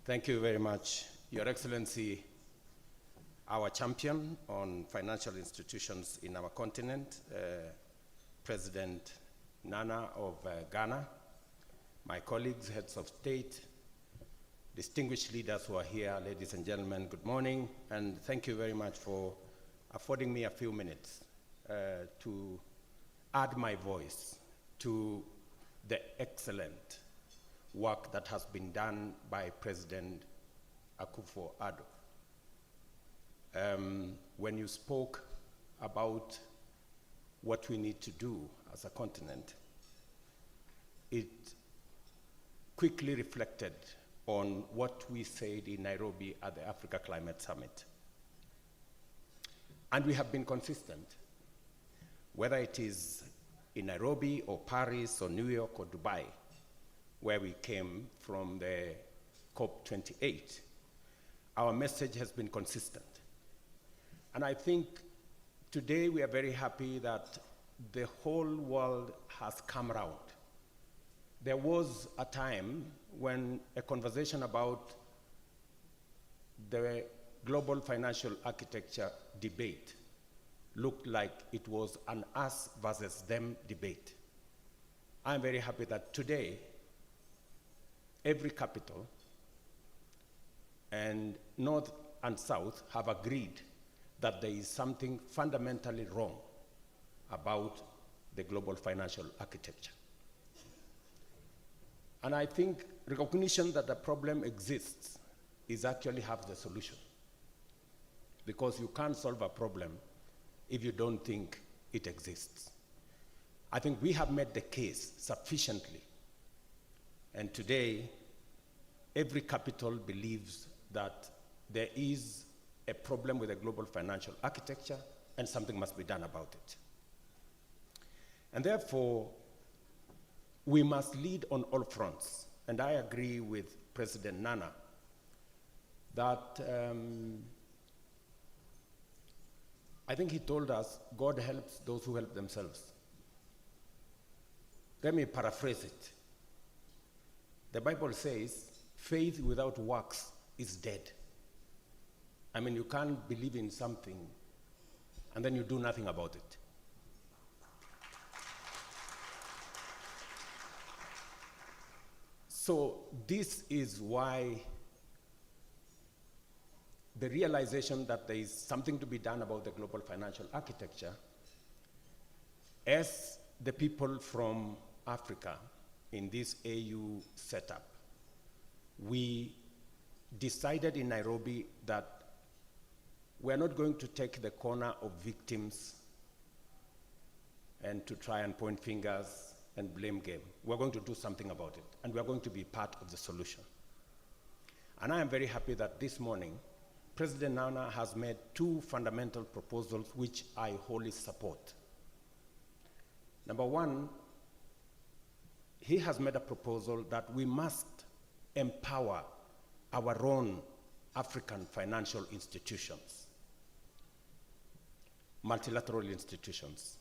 Thank you very much, Your Excellency, our champion on financial institutions in our continent, President Nana of Ghana, my colleagues, heads of state, distinguished leaders who are here, ladies and gentlemen, good morning, and thank you very much for affording me a few minutes to add my voice to the excellent work that has been done by President Akufo-Addo. When you spoke about what we need to do as a continent, it quickly reflected on what we said in Nairobi at the Africa Climate Summit. And we have been consistent, whether it is in Nairobi or Paris or New York or Dubai, where we came from the COP28. Our message has been consistent. And I think today we are very happy that the whole world has come around. There was a time when a conversation about the global financial architecture debate looked like it was an us versus them debate. I'm very happy that today, every capital and North and South have agreed that there is something fundamentally wrong about the global financial architecture. And I think recognition that the problem exists is actually half the solution. Because you can't solve a problem if you don't think it exists. I think we have made the case sufficiently. And today, every capital believes that there is a problem with the global financial architecture and something must be done about it. And therefore, we must lead on all fronts. And I agree with President Nana that I think he told us, God helps those who help themselves. Let me paraphrase it. The Bible says, faith without works is dead. I mean, you can't believe in something and then you do nothing about it. So this is why the realization that there is something to be done about the global financial architecture, as the people from Africa in this AU setup, we decided in Nairobi that we're not going to take the corner of victims and to try and point fingers and blame game. We're going to do something about it, and we're going to be part of the solution. And I am very happy that this morning, President Nana has made two fundamental proposals which I wholly support. Number one, he has made a proposal that we must empower our own African financial institutions, multilateral institutions.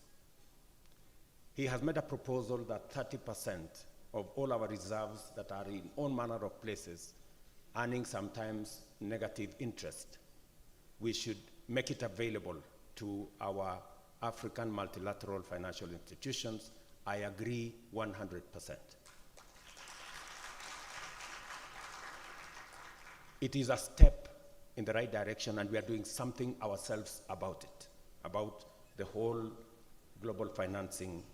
He has made a proposal that 30% of all our reserves that are in all manner of places, earning sometimes negative interest, we should make it available to our African multilateral financial institutions. I agree 100%. It is a step in the right direction, and we are doing something ourselves about it, about the whole global financing,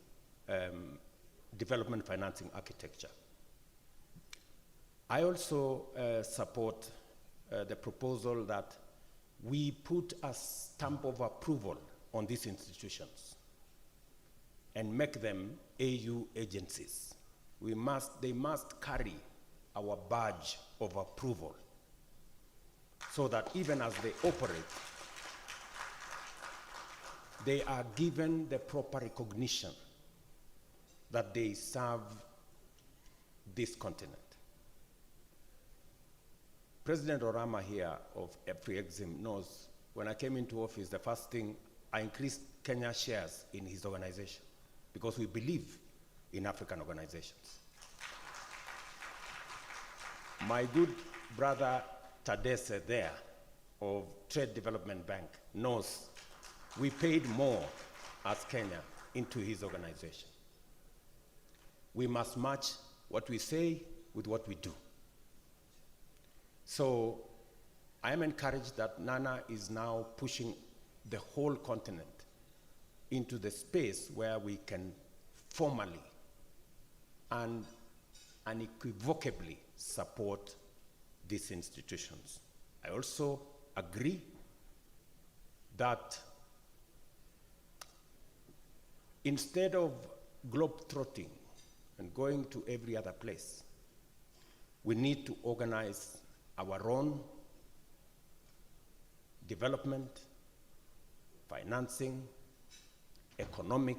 development financing architecture. I also support the proposal that we put a stamp of approval on these institutions and make them AU agencies. They must carry our badge of approval so that even as they operate, they are given the proper recognition that they serve this continent. President Orama here of Afri-Exim knows when I came into office, the first thing, I increased Kenya shares in his organization because we believe in African organizations. My good brother Tadese there of Trade Development Bank knows we paid more as Kenya into his organization. We must match what we say with what we do. So I am encouraged that Nana is now pushing the whole continent into the space where we can formally and unequivocally support these institutions. I also agree that instead of globe-trotting and going to every other place, we need to organize our own development, financing, economic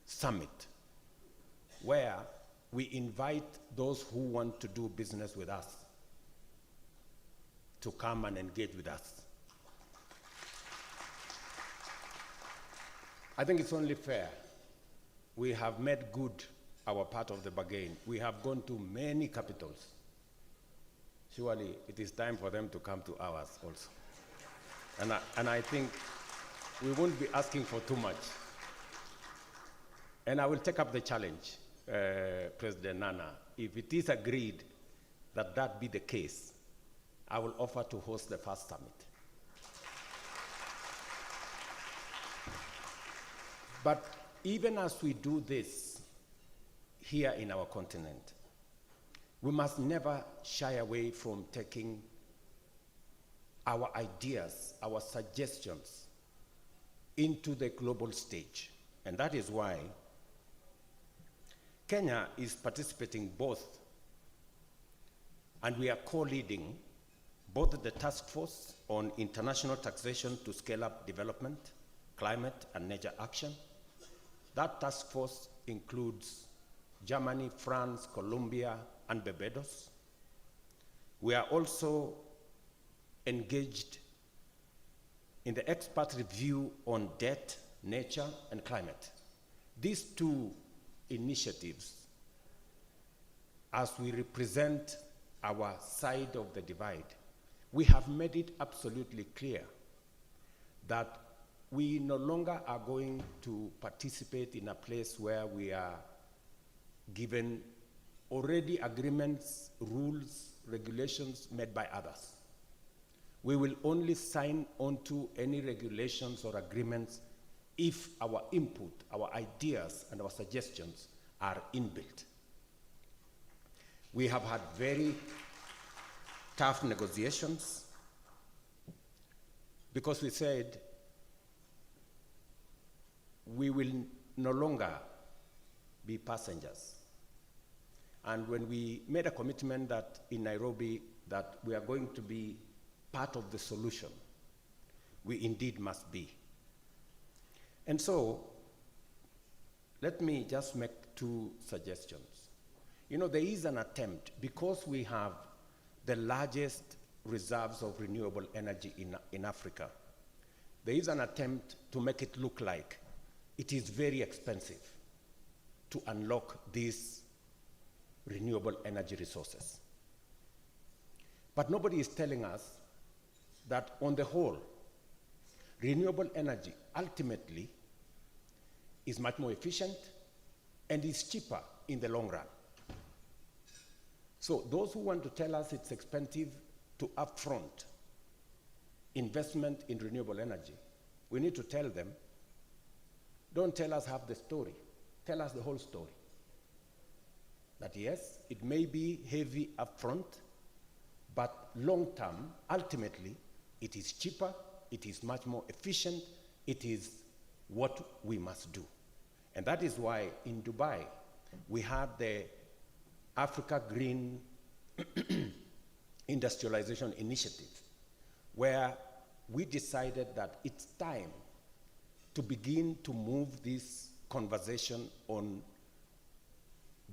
summit where we invite those who want to do business with us to come and engage with us. I think it's only fair. We have made good our part of the bargain. We have gone to many capitals. Surely it is time for them to come to ours also. And I think we won't be asking for too much. And I will take up the challenge, President Nana. If it is agreed that that be the case, I will offer to host the first summit. But even as we do this here in our continent, we must never shy away from taking our ideas, our suggestions into the global stage. And that is why Kenya is participating both, and we are co-leading both the task force on international taxation to scale up development, climate and nature action. That task force includes Germany, France, Colombia, and Barbados. We are also engaged in the expert review on debt, nature, and climate. These two initiatives, as we represent our side of the divide, we have made it absolutely clear that we no longer are going to participate in a place where we are given already agreements, rules, regulations made by others. We will only sign onto any regulations or agreements if our input, our ideas, and our suggestions are inbuilt. We have had very tough negotiations because we said we will no longer be passengers. And when we made a commitment that in Nairobi that we are going to be part of the solution, we indeed must be. And so, let me just make two suggestions. You know, there is an attempt, because we have the largest reserves of renewable energy in Africa, there is an attempt to make it look like it is very expensive to unlock these renewable energy resources. But nobody is telling us that on the whole, renewable energy ultimately is much more efficient and is cheaper in the long run. So those who want to tell us it's expensive to upfront investment in renewable energy, we need to tell them, don't tell us half the story, tell us the whole story. That yes, it may be heavy upfront, but long term, ultimately, it is cheaper, it is much more efficient, it is what we must do. And that is why in Dubai, we had the Africa Green Industrialization Initiative, where we decided that it's time to begin to move this conversation on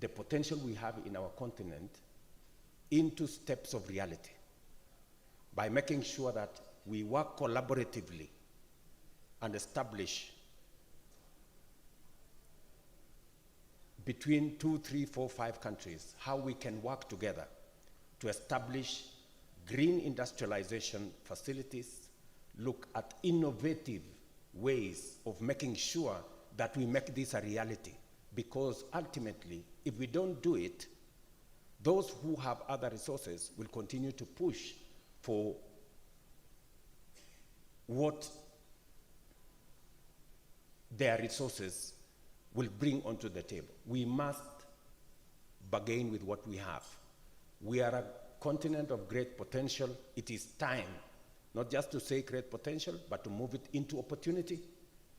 the potential we have in our continent into steps of reality by making sure that we work collaboratively and establish between 2, 3, 4, 5 countries how we can work together to establish green industrialization facilities, look at innovative ways of making sure that we make this a reality. Because ultimately, if we don't do it, those who have other resources will continue to push for what their resources will bring onto the table. We must bargain with what we have. We are a continent of great potential. It is time, not just to say great potential, but to move it into opportunity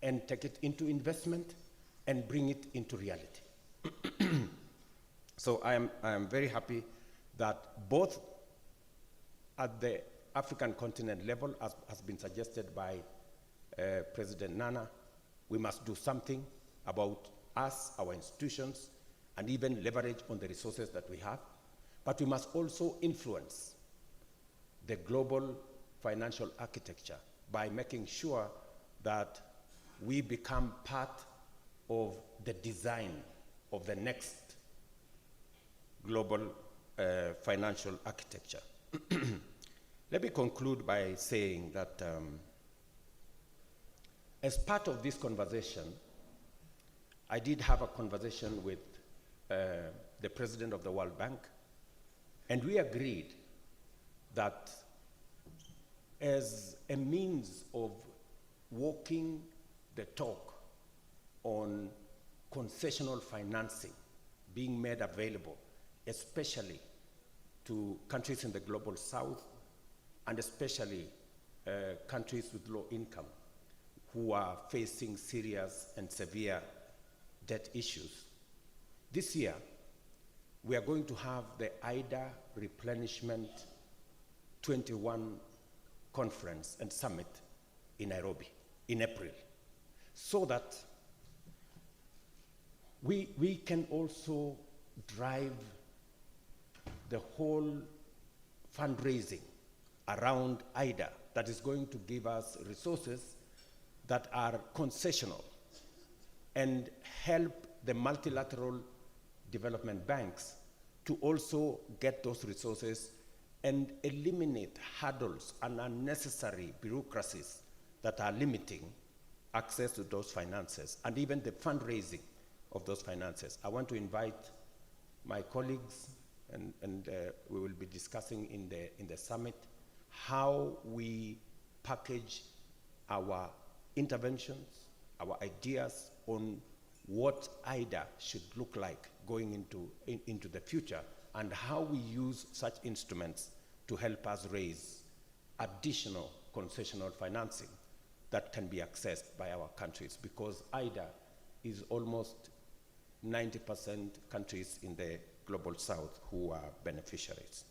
and take it into investment and bring it into reality. So I am very happy that both at the African continent level, as has been suggested by President Nana, we must do something about us, our institutions, and even leverage on the resources that we have. But we must also influence the global financial architecture by making sure that we become part of the design of the next global financial architecture. Let me conclude by saying that as part of this conversation, I did have a conversation with the president of the World Bank, and we agreed that as a means of walking the talk on concessional financing being made available, especially to countries in the global south, and especially countries with low income who are facing serious and severe debt issues. This year, we are going to have the IDA Replenishment 21 Conference and Summit in Nairobi in April, so that we can also drive the whole fundraising around IDA that is going to give us resources that are concessional and help the multilateral development banks to also get those resources and eliminate hurdles and unnecessary bureaucracies that are limiting access to those finances and even the fundraising of those finances. I want to invite my colleagues, and we will be discussing in the summit how we package our interventions, our ideas on what IDA should look like going into the future, and how we use such instruments to help us raise additional concessional financing that can be accessed by our countries, because IDA is almost 90% countries in the global south who are beneficiaries.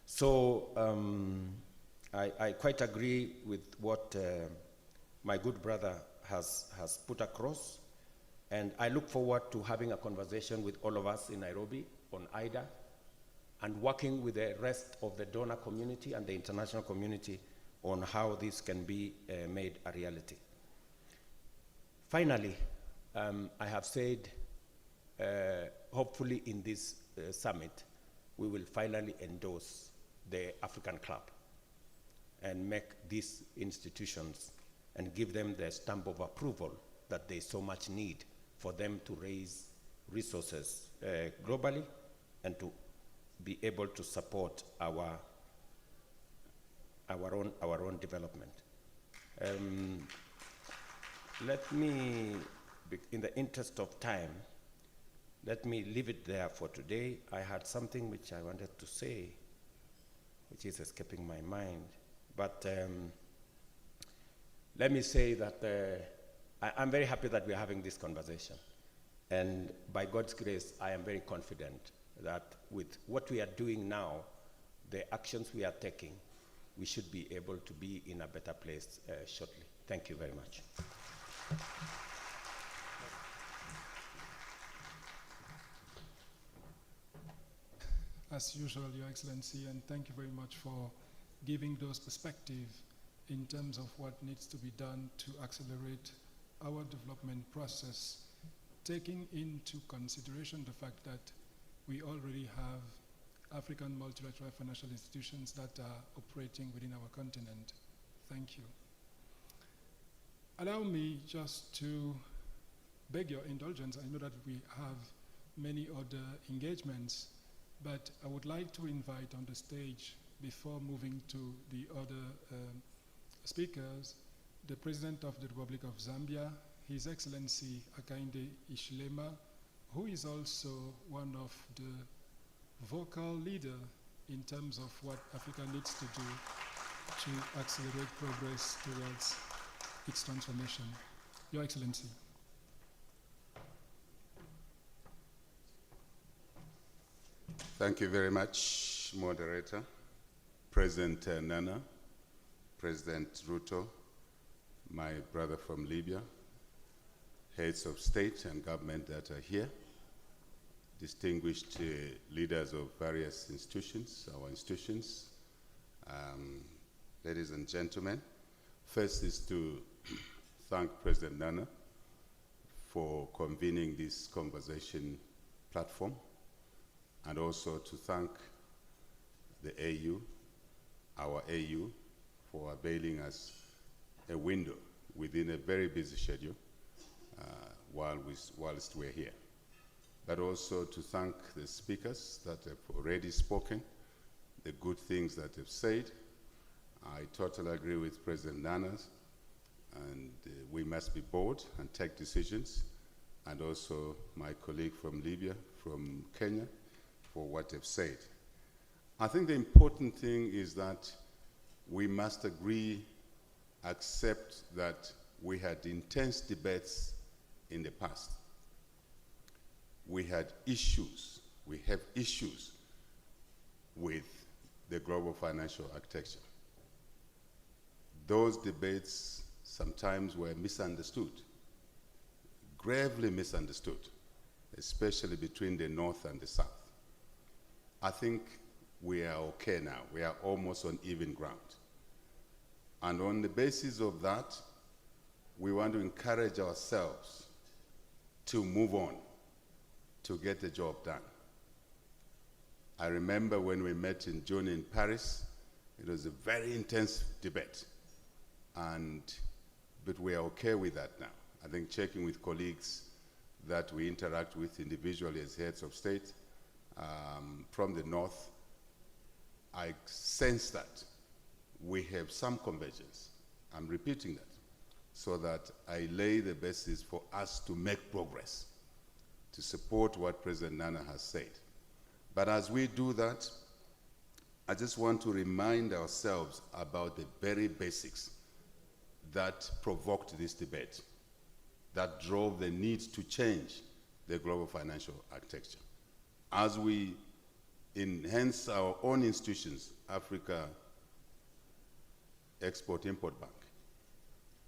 So I quite agree with what my good brother has put across, and I look forward to having a conversation with all of us in Nairobi on IDA and working with the rest of the donor community and the international community on how this can be made a reality. Finally, I have said, hopefully in this summit, we will finally endorse the African Club and make these institutions and give them the stamp of approval that they so much need for them to raise resources globally and to be able to support our own development. Let me, in the interest of time, let me leave it there for today. I had something which I wanted to say, which is escaping my mind. But let me say that I'm very happy that we're having this conversation. And by God's grace, I am very confident that with what we are doing now, the actions we are taking, we should be able to be in a better place shortly. Thank you very much. As usual, Your Excellency, and thank you very much for giving those perspectives in terms of what needs to be done to accelerate our development process, taking into consideration the fact that we already have African multilateral financial institutions that are operating within our continent. Thank you. Allow me just to beg your indulgence. I know that we have many other engagements, but I would like to invite on the stage, before moving to the other speakers, the President of the Republic of Zambia, His Excellency Hakainde Hichilema, who is also one of the vocal leader in terms of what Africa needs to do to accelerate progress towards its transformation. Your Excellency. Thank you very much, moderator. President Nana, President Ruto, my brother from Libya, heads of state and government that are here, distinguished leaders of various institutions, our institutions, ladies and gentlemen. First is to thank President Nana for convening this conversation platform, and also to thank the AU, our AU, for availing us a window within a very busy schedule whilst we're here. But also to thank the speakers that have already spoken, the good things that they've said. I totally agree with President Nana's, and we must be bold and take decisions, and also my colleague from Libya, from Kenya, for what they've said. I think the important thing is that we must agree, accept that we had intense debates in the past. We had issues, we have issues with the global financial architecture. Those debates sometimes were misunderstood, gravely misunderstood, especially between the North and the South. I think we are okay now. We are almost on even ground. And on the basis of that, we want to encourage ourselves to move on, to get the job done. I remember when we met in June in Paris, it was a very intense debate. But we are okay with that now. I think checking with colleagues that we interact with individually as heads of state from the North, I sense that we have some convergence. I'm repeating that, so that I lay the basis for us to make progress, to support what President Nana has said. But as we do that, I just want to remind ourselves about the very basics that provoked this debate, that drove the need to change the global financial architecture. As we enhance our own institutions, Africa Export-Import Bank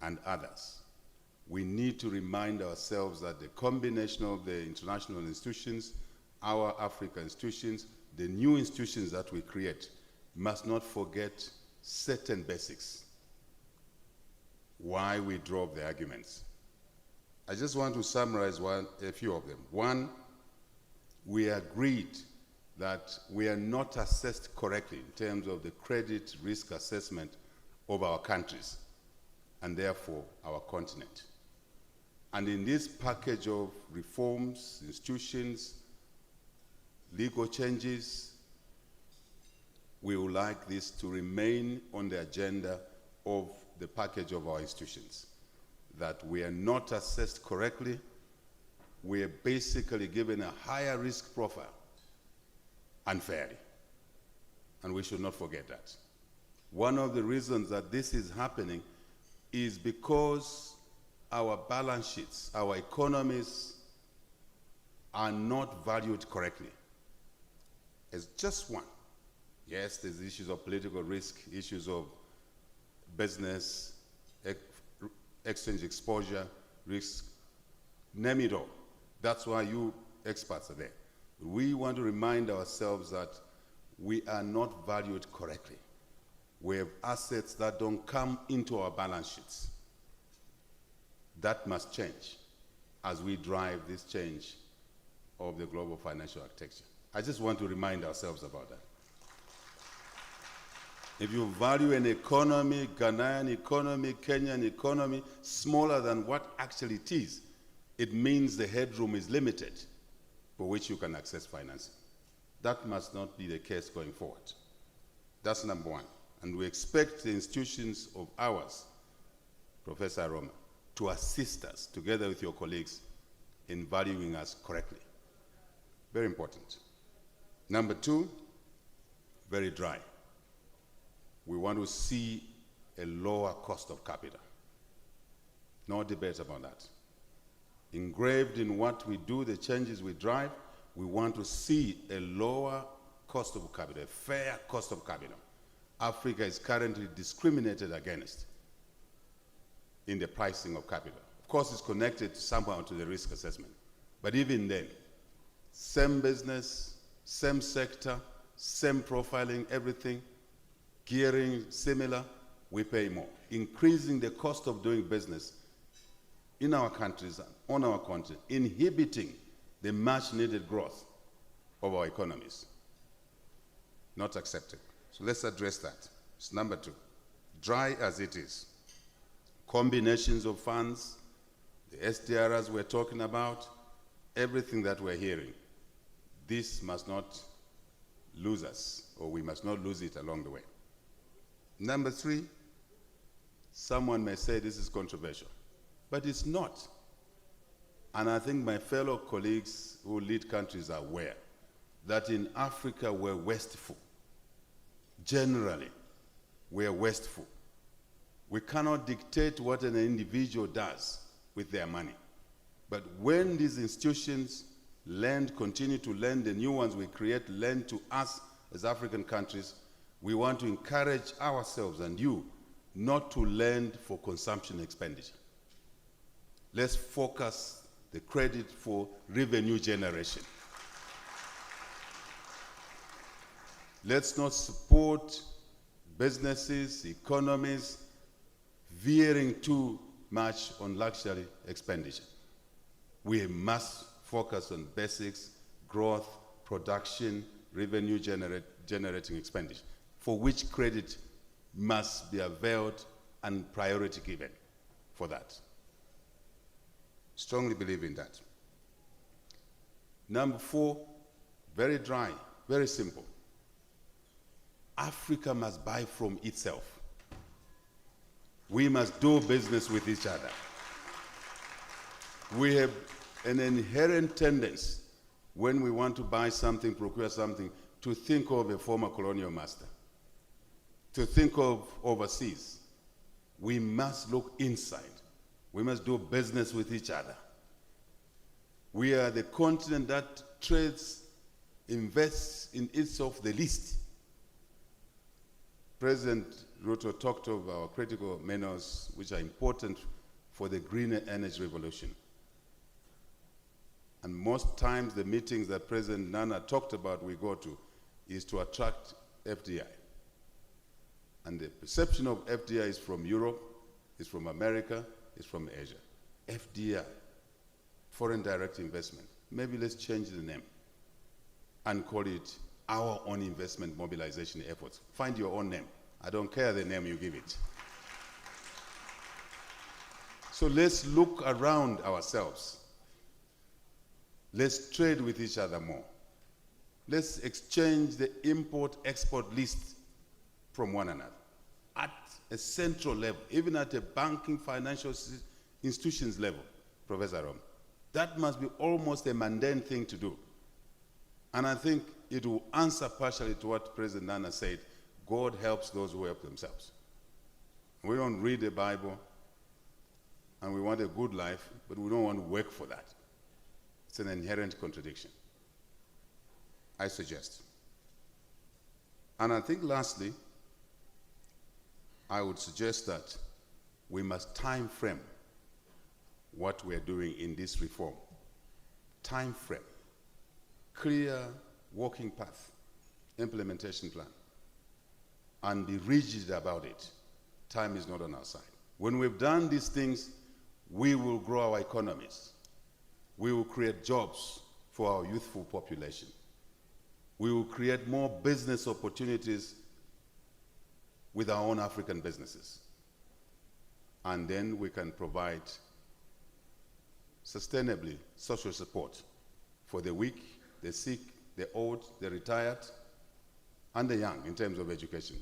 and others, we need to remind ourselves that the combination of the international institutions, our African institutions, the new institutions that we create, must not forget certain basics. Why we drove the arguments. I just want to summarize a few of them. One, we agreed that we are not assessed correctly in terms of the credit risk assessment of our countries, and therefore our continent. And in this package of reforms, institutions, legal changes, we would like this to remain on the agenda of the package of our institutions, that we are not assessed correctly. We are basically given a higher risk profile unfairly, and we should not forget that. One of the reasons that this is happening is because our balance sheets, our economies are not valued correctly. It's just one. Yes, there's issues of political risk, issues of business, exchange exposure, risk, name it all. That's why you experts are there. We want to remind ourselves that we are not valued correctly. We have assets that don't come into our balance sheets. That must change as we drive this change of the global financial architecture. I just want to remind ourselves about that. If you value an economy, Ghanaian economy, Kenyan economy, smaller than what actually it is, it means the headroom is limited for which you can access financing. That must not be the case going forward. That's number one. And we expect the institutions of ours, Professor Aroma, to assist us, together with your colleagues, in valuing us correctly. Very important. Number two, very dry. We want to see a lower cost of capital. No debate about that. Engraved in what we do, the changes we drive, we want to see a lower cost of capital, a fair cost of capital. Africa is currently discriminated against in the pricing of capital. Of course, it's connected somehow to the risk assessment. But even then, same business, same sector, same profiling, everything, gearing similar, we pay more, increasing the cost of doing business in our countries, on our continent, inhibiting the much needed growth of our economies. Not accepted. So let's address that. It's number two. Dry as it is, combinations of funds, the SDRs we're talking about, everything that we're hearing, this must not lose us, or we must not lose it along the way. Number three, someone may say this is controversial, but it's not. And I think my fellow colleagues who lead countries are aware that in Africa we're wasteful. Generally, we're wasteful. We cannot dictate what an individual does with their money. But when these institutions lend, continue to lend, the new ones we create lend to us as African countries, we want to encourage ourselves and you not to lend for consumption expenditure. Let's focus the credit for revenue generation. Let's not support businesses, economies veering too much on luxury expenditure. We must focus on basics, growth, production, revenue generating expenditure, for which credit must be availed and priority given for that. Strongly believe in that. Number four, very dry, very simple. Africa must buy from itself. We must do business with each other. We have an inherent tendency when we want to buy something, procure something, to think of a former colonial master, to think of overseas. We must look inside. We must do business with each other. We are the continent that trades, invests in itself the least. President Ruto talked of our critical minerals, which are important for the green energy revolution. And most times the meetings that President Nana talked about we go to is to attract FDI. And the perception of FDI is from Europe, is from America, is from Asia. FDI, foreign direct investment. Maybe let's change the name and call it our own investment mobilization efforts. Find your own name. I don't care the name you give it. So let's look around ourselves. Let's trade with each other more. Let's exchange the import-export list from one another at a central level, even at a banking financial institutions level, Professor Rom. That must be almost a mundane thing to do. And I think it will answer partially to what President Nana said, God helps those who help themselves. We don't read the Bible and we want a good life, but we don't want to work for that. It's an inherent contradiction, I suggest. And I think lastly, I would suggest that we must time frame what we're doing in this reform. Time frame, clear working path, implementation plan, and be rigid about it. Time is not on our side. When we've done these things, we will grow our economies. We will create jobs for our youthful population. We will create more business opportunities with our own African businesses. And then we can provide sustainably social support for the weak, the sick, the old, the retired, and the young in terms of education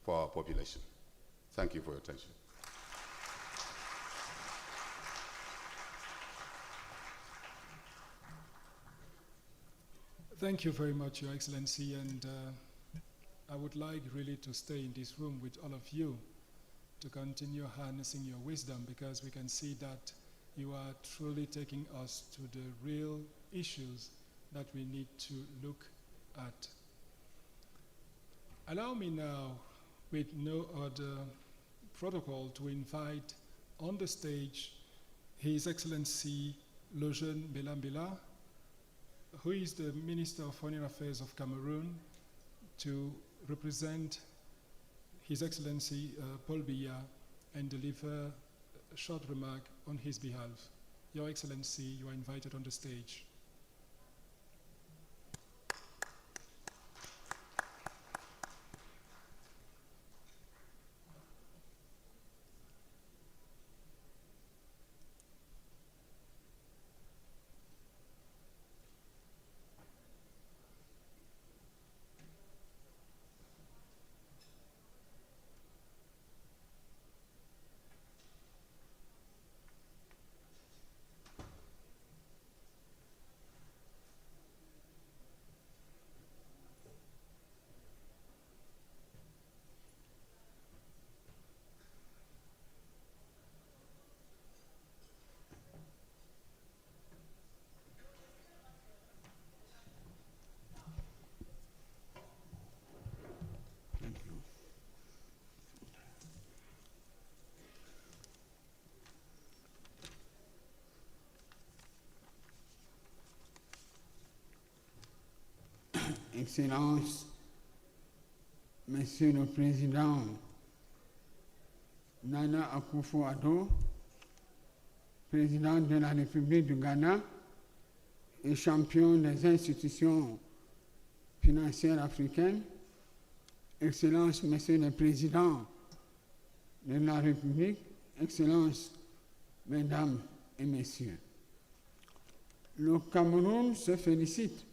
for our population. Thank you for your attention. Thank you very much, Your Excellency, and I would like really to stay in this room with all of you to continue harnessing your wisdom, because we can see that you are truly taking us to the real issues that we need to look at. Allow me now with no other protocol to invite on the stage His Excellency Leone Belambela, who is the Minister of Foreign Affairs of Cameroon, to represent His Excellency Paul Biya and deliver a short remark on his behalf. Your Excellency, you are invited on the stage. Excellences, Monsieur le Président Nana Akufo-Addo, Président de la République du Ghana et champion des institutions financières africaines, Excellences, Monsieur le Président de la République, Excellences, Mesdames et Messieurs, le Cameroun se félicite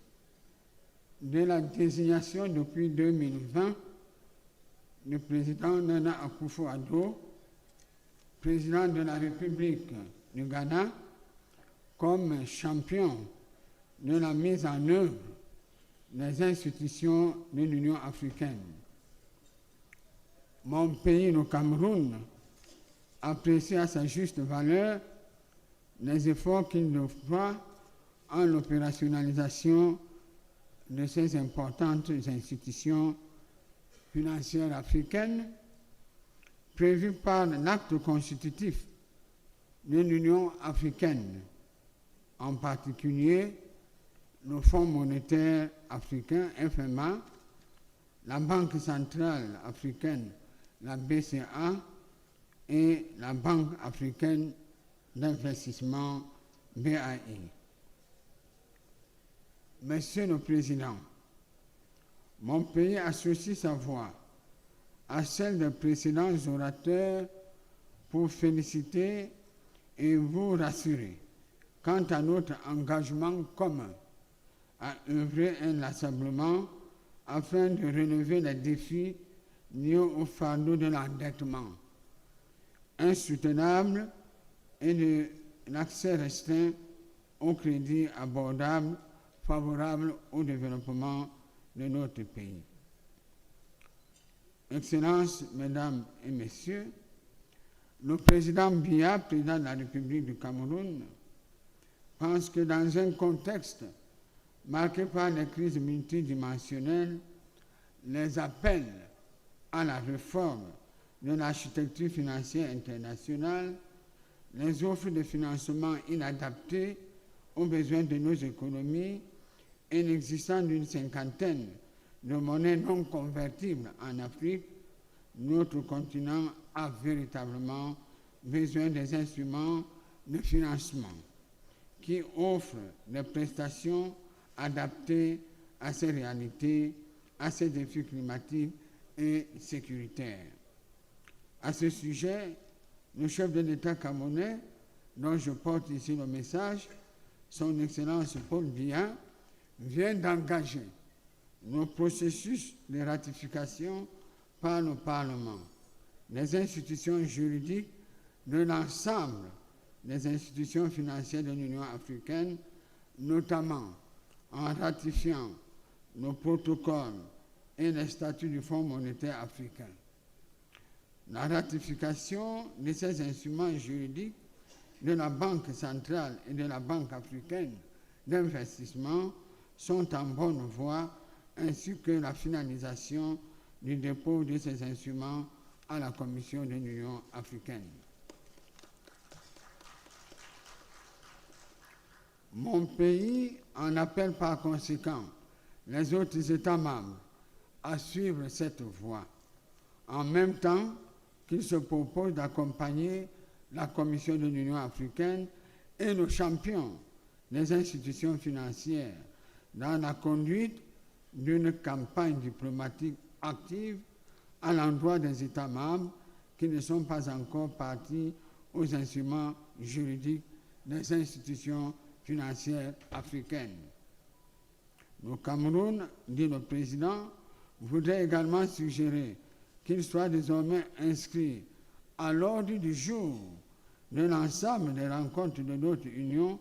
de la désignation depuis 2020 du président Nana Akufo-Addo, président de la République du Ghana, comme champion de la mise en œuvre des institutions de l'Union africaine. Mon pays, le Cameroun, apprécie à sa juste valeur les efforts qu'il déploie en l'opérationnalisation de ces importantes institutions financières africaines prévues par l'acte constitutif de l'Union africaine, en particulier le Fonds monétaire africain, FMA, la Banque centrale africaine, la BCA, et la Banque africaine d'investissement, BAI. Monsieur le Président, mon pays associe sa voix à celle des précédents orateurs pour féliciter et vous rassurer quant à notre engagement commun à œuvrer inlassablement afin de relever les défis liés au fardeau de l'endettement insoutenable et de l'accès restreint au crédit abordable favorable au développement de notre pays. Excellences, Mesdames et Messieurs, le président Biya, président de la République du Cameroun, pense que dans un contexte marqué par les crises multidimensionnelles, les appels à la réforme de l'architecture financière internationale, les offres de financement inadaptées aux besoins de nos économies et l'existence d'une cinquantaine de monnaies non convertibles en Afrique, notre continent a véritablement besoin des instruments de financement qui offrent des prestations adaptées à ces réalités, à ces défis climatiques et sécuritaires. À ce sujet, le chef de l'État camerounais, dont je porte ici le message, Son Excellence Paul Biya, vient d'engager le processus de ratification par le Parlement des institutions juridiques de l'ensemble des institutions financières de l'Union africaine, notamment en ratifiant le protocole et les statuts du Fonds monétaire africain. La ratification de ces instruments juridiques de la Banque centrale et de la Banque africaine d'investissement sont en bonne voie, ainsi que la finalisation du dépôt de ces instruments à la Commission de l'Union africaine. Mon pays en appelle par conséquent les autres États membres à suivre cette voie, en même temps qu'il se propose d'accompagner la Commission de l'Union africaine et nos champions des institutions financières dans la conduite d'une campagne diplomatique active à l'endroit des États membres qui ne sont pas encore partis aux instruments juridiques des institutions financières africaines. Le Cameroun, dit le président, voudrait également suggérer qu'il soit désormais inscrit à l'ordre du jour de l'ensemble des rencontres de notre Union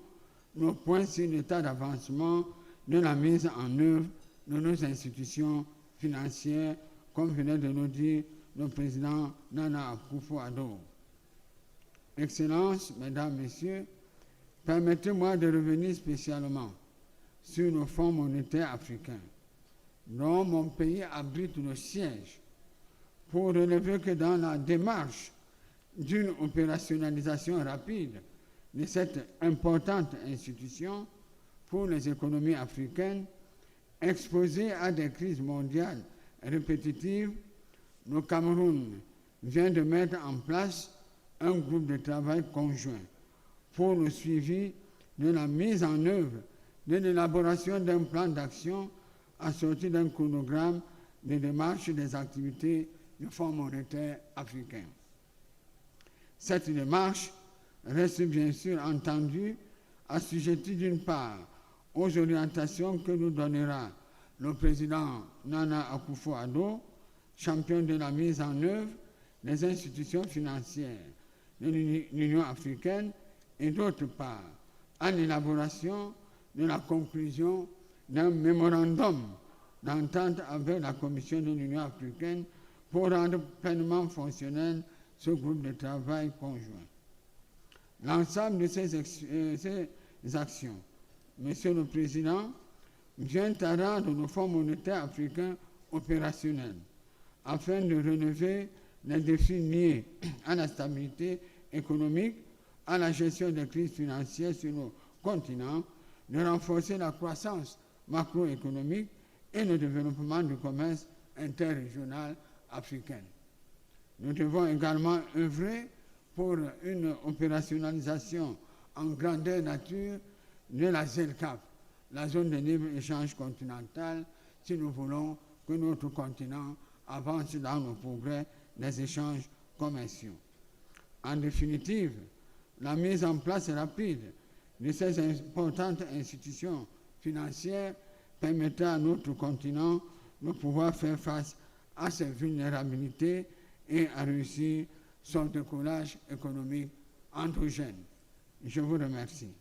nos points sur l'état d'avancement de la mise en œuvre de nos institutions financières, comme venait de nous dire le président Nana Akufo-Addo. Excellences, Mesdames, Messieurs, permettez-moi de revenir spécialement sur le Fonds monétaire africain, dont mon pays abrite le siège, pour relever que dans la démarche d'une opérationnalisation rapide de cette importante institution pour les économies africaines, exposées à des crises mondiales répétitives, le Cameroun vient de mettre en place un groupe de travail conjoint pour le suivi de la mise en œuvre de l'élaboration d'un plan d'action assorti d'un chronogramme de démarche des activités du Fonds monétaire africain. Cette démarche reste bien sûr entendue, assujettie d'une part aux orientations que nous donnera le président Nana Akufo-Addo, champion de la mise en œuvre des institutions financières de l'Union africaine, et d'autre part à l'élaboration de la conclusion d'un mémorandum d'entente avec la Commission de l'Union africaine pour rendre pleinement fonctionnel ce groupe de travail conjoint. L'ensemble de ces actions, Monsieur le Président, vient à rendre le Fonds monétaire africain opérationnel afin de relever les défis liés à la stabilité économique, à la gestion des crises financières sur le continent, de renforcer la croissance macroéconomique et le développement du commerce interrégional africain. Nous devons également œuvrer pour une opérationnalisation en grandeur nature de la ZELCAF, la zone de libre-échange continentale, si nous voulons que notre continent avance dans le progrès des échanges commerciaux. En définitive, la mise en place rapide de ces importantes institutions financières permettra à notre continent de pouvoir faire face à ces vulnérabilités et à réussir son décollage économique endogène. Je vous remercie.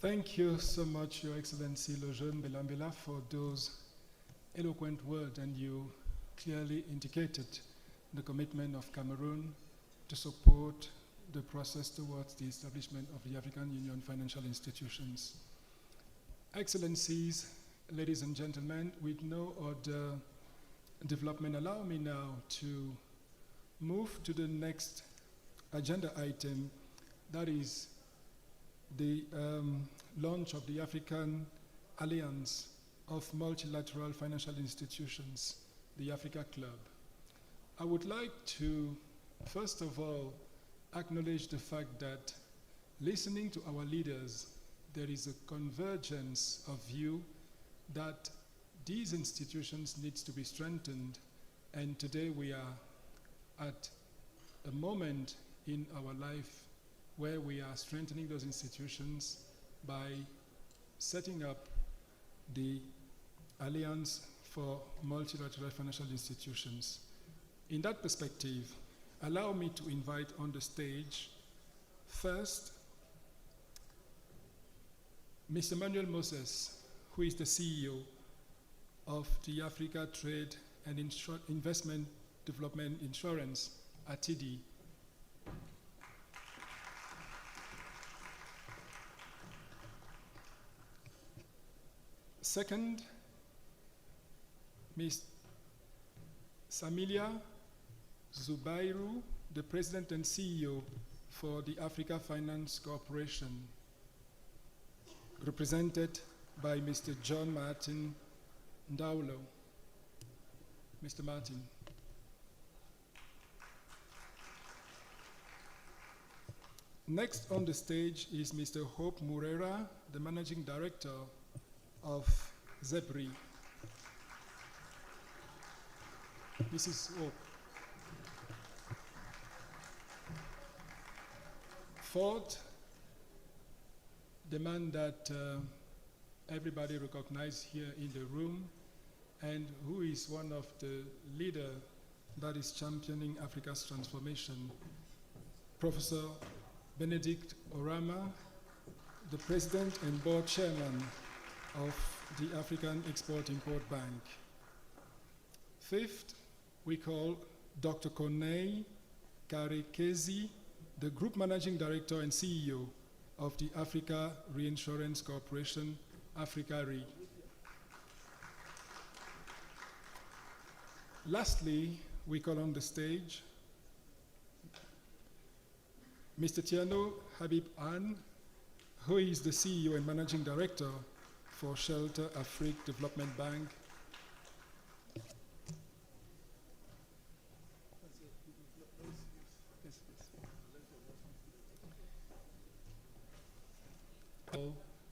Thank you so much, Your Excellency Lejeune Belambela, for those eloquent words, and you clearly indicated the commitment of Cameroon to support the process towards the establishment of the African Union financial institutions. Excellencies, ladies and gentlemen, with no other development, allow me now to move to the next agenda item, that is the launch of the African Alliance of Multilateral Financial Institutions, the Africa Club. I would like to, first of all, acknowledge the fact that listening to our leaders, there is a convergence of view that these institutions need to be strengthened, and today we are at a moment in our life where we are strengthening those institutions by setting up the Alliance for Multilateral Financial Institutions. In that perspective, allow me to invite on the stage first Mr. Manuel Moses, who is the CEO of the Africa Trade and Investment Development Insurance, ATIDI. Second, Ms. Samilia Zubairu, the President and CEO for the Africa Finance Corporation, represented by Mr. John Martin Ndaulo. Mr. Martin. Next on the stage is Mr. Hope Murera, the Managing Director of ZEBRI. Mrs. Hope. Fourth, the man that everybody recognizes here in the room and who is one of the leaders that is championing Africa's transformation, Professor Benedict Orama, the President and Board Chairman of the African Export-Import Bank. Fifth, we call Dr. Konei Karekezi, the Group Managing Director and CEO of the Africa Reinsurance Corporation, Africa Re. Lastly, we call on the stage Mr. Tiano Habib Anne, who is the CEO and Managing Director for Shelter Afrique Development Bank.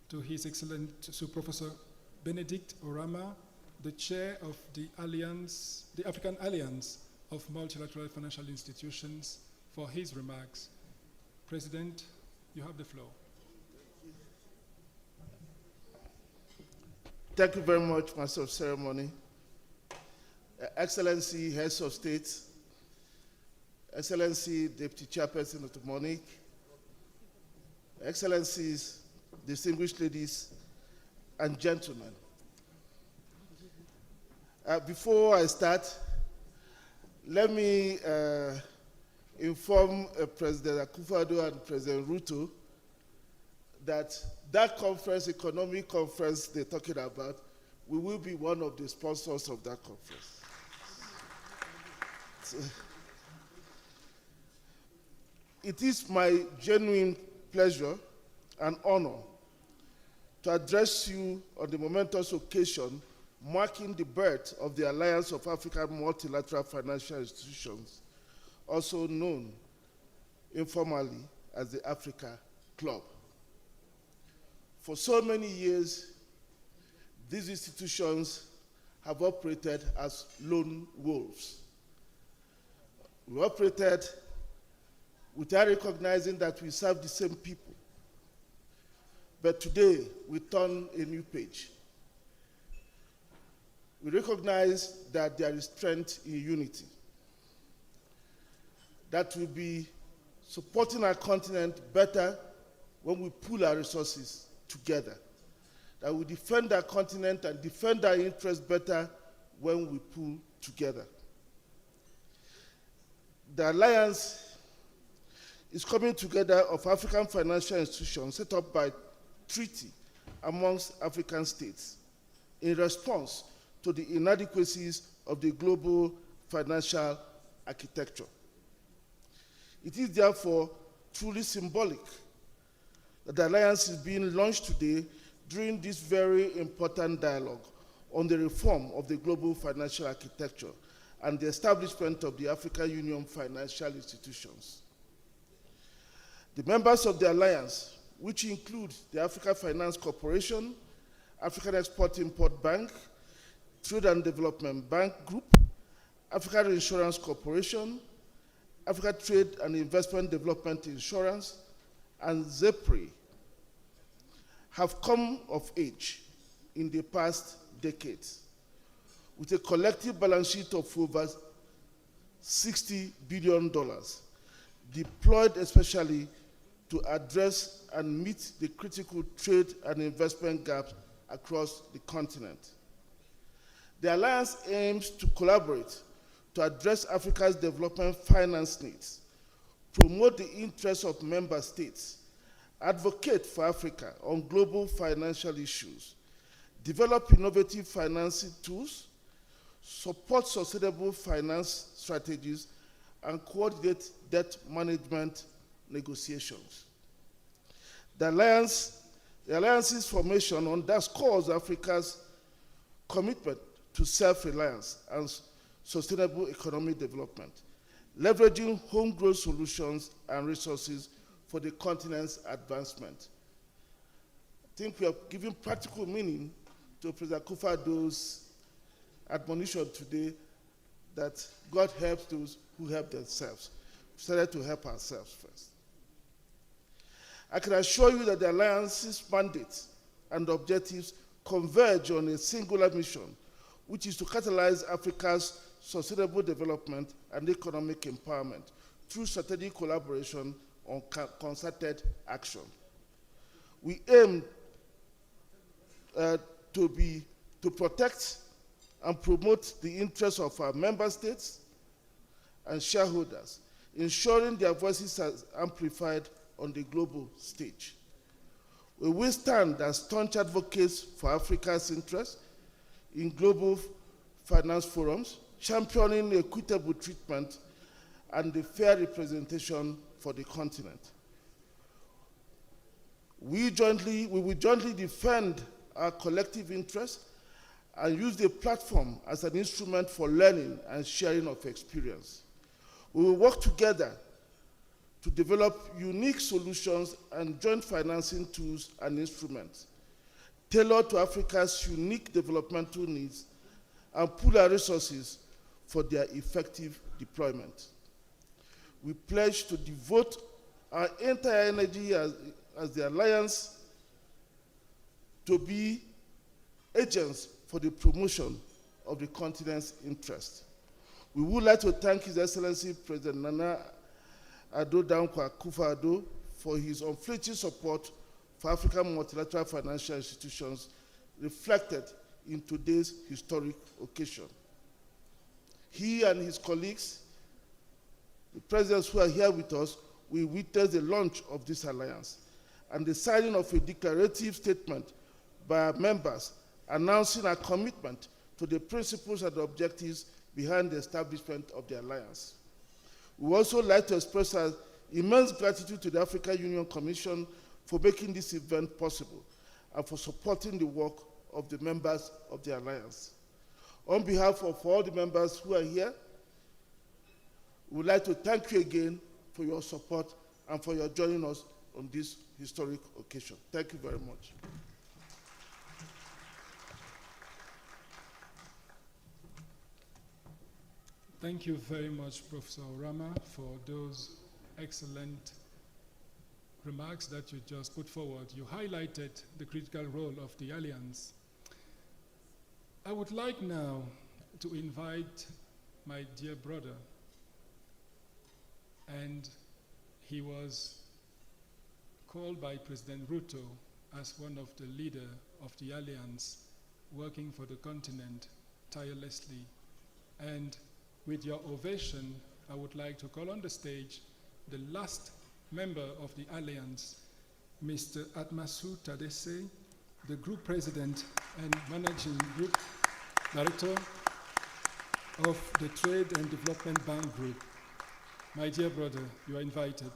To His Excellency Professor Benedict Orama, the Chair of the African Alliance of Multilateral Financial Institutions, for his remarks. President, you have the floor. Thank you very much, Master of Ceremony. Excellency, Heads of State, Excellency, Deputy Chairperson of the Monique, Excellencies, distinguished ladies and gentlemen. Before I start, let me inform President Akufo-Addo and President Ruto that conference, economic conference they're talking about, we will be one of the sponsors of that conference. So, it is my genuine pleasure and honor to address you on the momentous occasion marking the birth of the Alliance of African Multilateral Financial Institutions, also known informally as the Africa Club. For so many years, these institutions have operated as lone wolves. We operated without recognizing that we serve the same people. But today, we turn a new page. We recognize that there is strength in unity, that will be supporting our continent better when we pool our resources together, that we defend our continent and defend our interests better when we pool together. The alliance is coming together of African financial institutions set up by treaty amongst African states in response to the inadequacies of the global financial architecture. It is therefore truly symbolic that the alliance is being launched today during this very important dialogue on the reform of the global financial architecture and the establishment of the African Union financial institutions. The members of the alliance, which include the Africa Finance Corporation, African Export-Import Bank, Trade and Development Bank Group, Africa Insurance Corporation, Africa Trade and Investment Development Insurance, and ZEPRI, have come of age in the past decades with a collective balance sheet of over $60 billion, deployed especially to address and meet the critical trade and investment gaps across the continent. The Alliance aims to collaborate to address Africa's development finance needs, promote the interests of member states, advocate for Africa on global financial issues, develop innovative financing tools, support sustainable finance strategies, and coordinate debt management negotiations. The Alliance's formation underscores Africa's commitment to self-reliance and sustainable economic development, leveraging homegrown solutions and resources for the continent's advancement. I think we have given practical meaning to President Akufo-Addo's admonition today that God helps those who help themselves. We started to help ourselves first. I can assure you that the Alliance's mandate and objectives converge on a singular mission, which is to catalyze Africa's sustainable development and economic empowerment through strategic collaboration on concerted action. We aim to protect and promote the interests of our member states and shareholders, ensuring their voices are amplified on the global stage. We will stand as staunch advocates for Africa's interests in global finance forums, championing equitable treatment and the fair representation for the continent. We will jointly defend our collective interests and use the platform as an instrument for learning and sharing of experience. We will work together to develop unique solutions and joint financing tools and instruments tailored to Africa's unique developmental needs and pool our resources for their effective deployment. We pledge to devote our entire energy as the Alliance to be agents for the promotion of the continent's interests. We would like to thank His Excellency President Nana Addo Dankwa Akufo-Addo for his unflinching support for African multilateral financial institutions reflected in today's historic occasion. He and his colleagues, the presidents who are here with us, will witness the launch of this alliance and the signing of a declarative statement by our members announcing our commitment to the principles and objectives behind the establishment of the alliance. We would also like to express our immense gratitude to the African Union Commission for making this event possible and for supporting the work of the members of the alliance. On behalf of all the members who are here, we would like to thank you again for your support and for your joining us on this historic occasion. Thank you very much. Thank you very much, Professor Orama, for those excellent remarks that you just put forward. You highlighted the critical role of the Alliance. I would like now to invite my dear brother, and he was called by President Ruto as one of the leaders of the Alliance, working for the continent tirelessly. And with your ovation, I would like to call on the stage the last member of the Alliance, Mr. Atmasu Tadese, the Group President and Managing Group Director of the Trade and Development Bank Group. My dear brother, you are invited.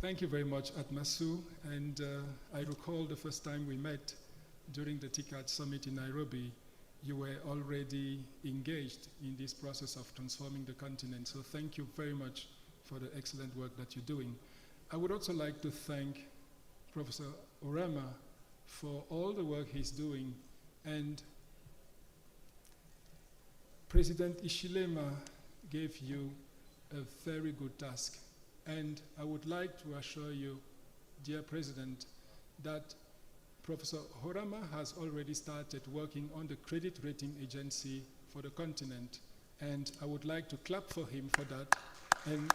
Thank you very much, Atmasu. And I recall the first time we met during the TICAD summit in Nairobi, you were already engaged in this process of transforming the continent. So thank you very much for the excellent work that you're doing. I would also like to thank Professor Orama for all the work he's doing. And President Ishilema gave you a very good task. And I would like to assure you dear President, that Professor Horama has already started working on the credit rating agency for the continent. And I would like to clap for him for that and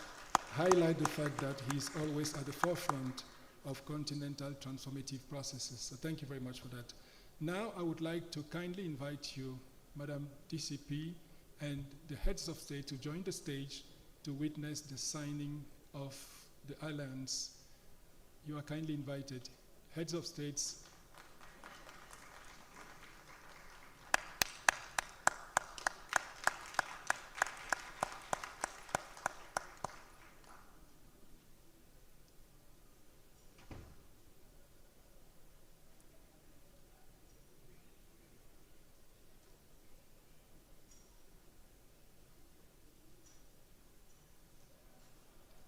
highlight the fact that he's always at the forefront of continental transformative processes. So thank you very much for that. Now I would like to kindly invite you, Madam DCP, and the heads of state to join the stage to witness the signing of the alliance. You are kindly invited. Heads of states.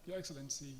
Your Excellency,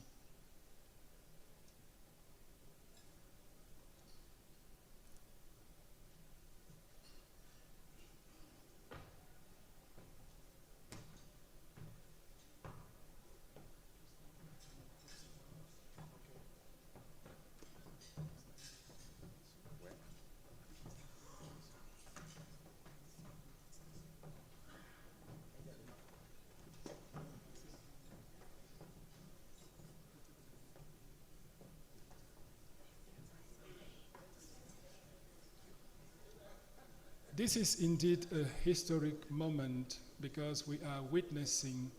this is indeed a historic moment because we are witnessing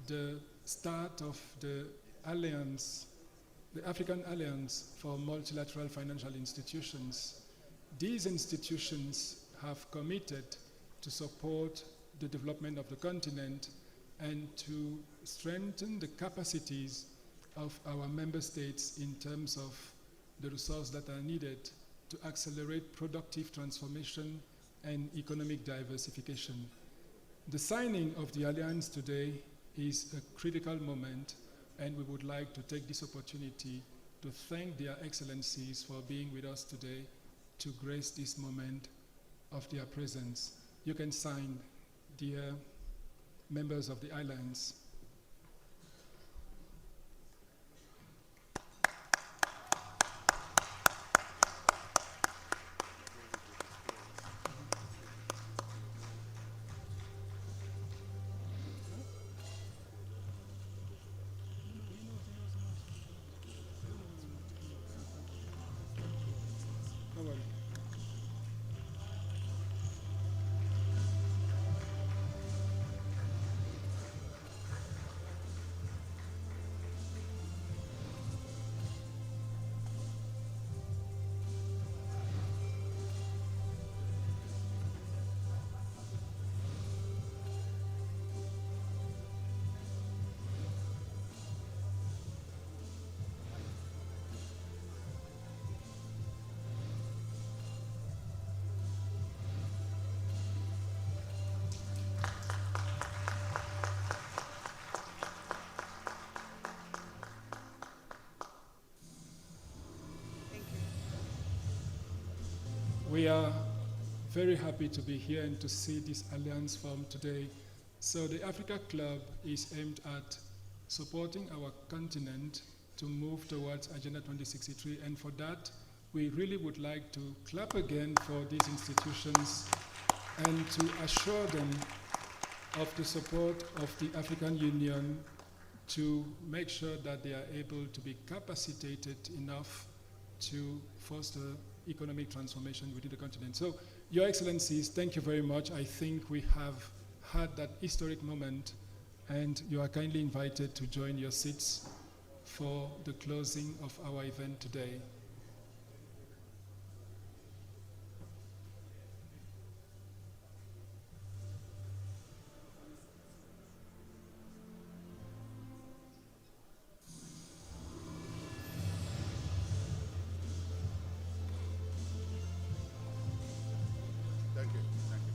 the start of the alliance, the African Alliance for Multilateral Financial Institutions. These institutions have committed to support the development of the continent and to strengthen the capacities of our member states in terms of the resources that are needed to accelerate productive transformation and economic diversification. The signing of the alliance today is a critical moment, and we would like to take this opportunity to thank their excellencies for being with us today to grace this moment of their presence. You can sign, dear members of the alliance. No worry. Thank you. We are very happy to be here and to see this alliance form today. So the Africa Club is aimed at supporting our continent to move towards Agenda 2063, and for that, we really would like to clap again for these institutions and to assure them of the support of the African Union to make sure that they are able to be capacitated enough to foster economic transformation within the continent. So, Your Excellencies, thank you very much. I think we have had that historic moment, and you are kindly invited to join your seats for the closing of our event today. Thank you. Thank you.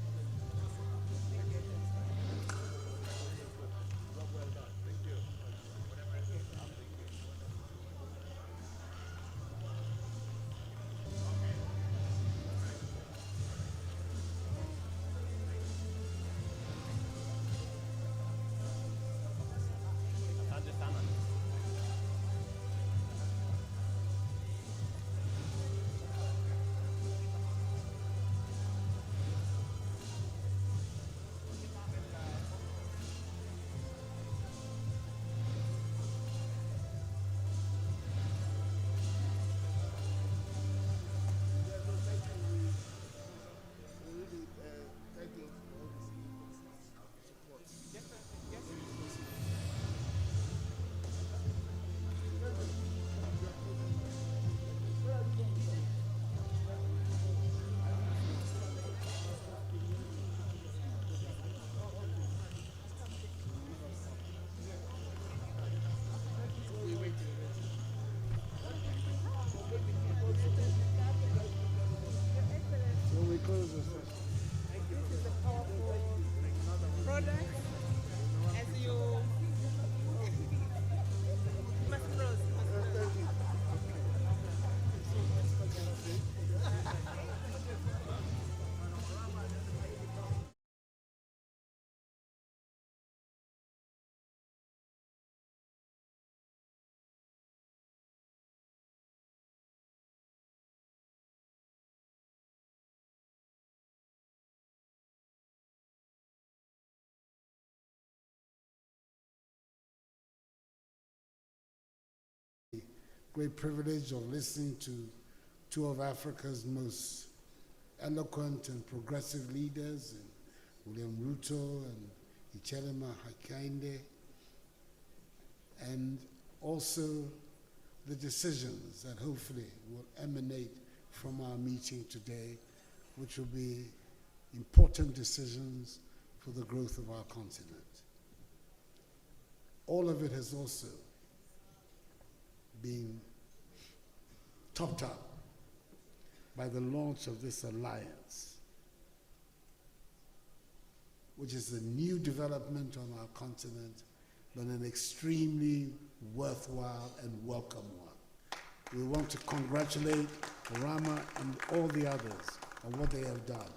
great privilege of listening to two of Africa's most eloquent and progressive leaders, William Ruto and Ichelema Hakainde, and also the decisions that hopefully will emanate from our meeting today, which will be important decisions for the growth of our continent. All of it has also been topped up by the launch of this alliance, which is a new development on our continent, but an extremely worthwhile and welcome one. We want to congratulate Rama and all the others on what they have done.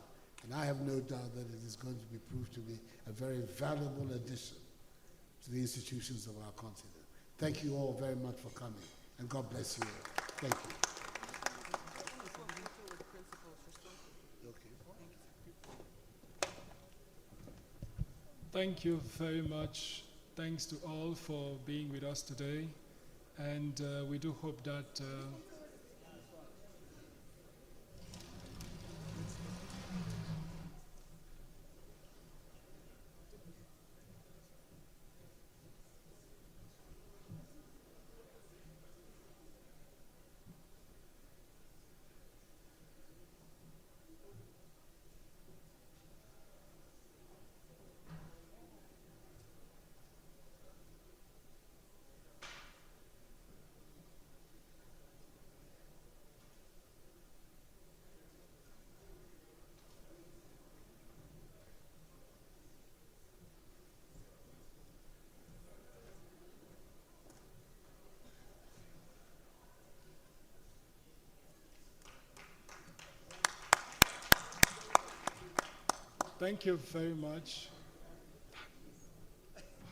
And I have no doubt that it is going to be proved to be a very valuable addition to the institutions of our continent. Thank you all very much for coming, and God bless you all. Thank you. Thank you very much. Thanks to all for being with us today. And we do hope that thank you very much.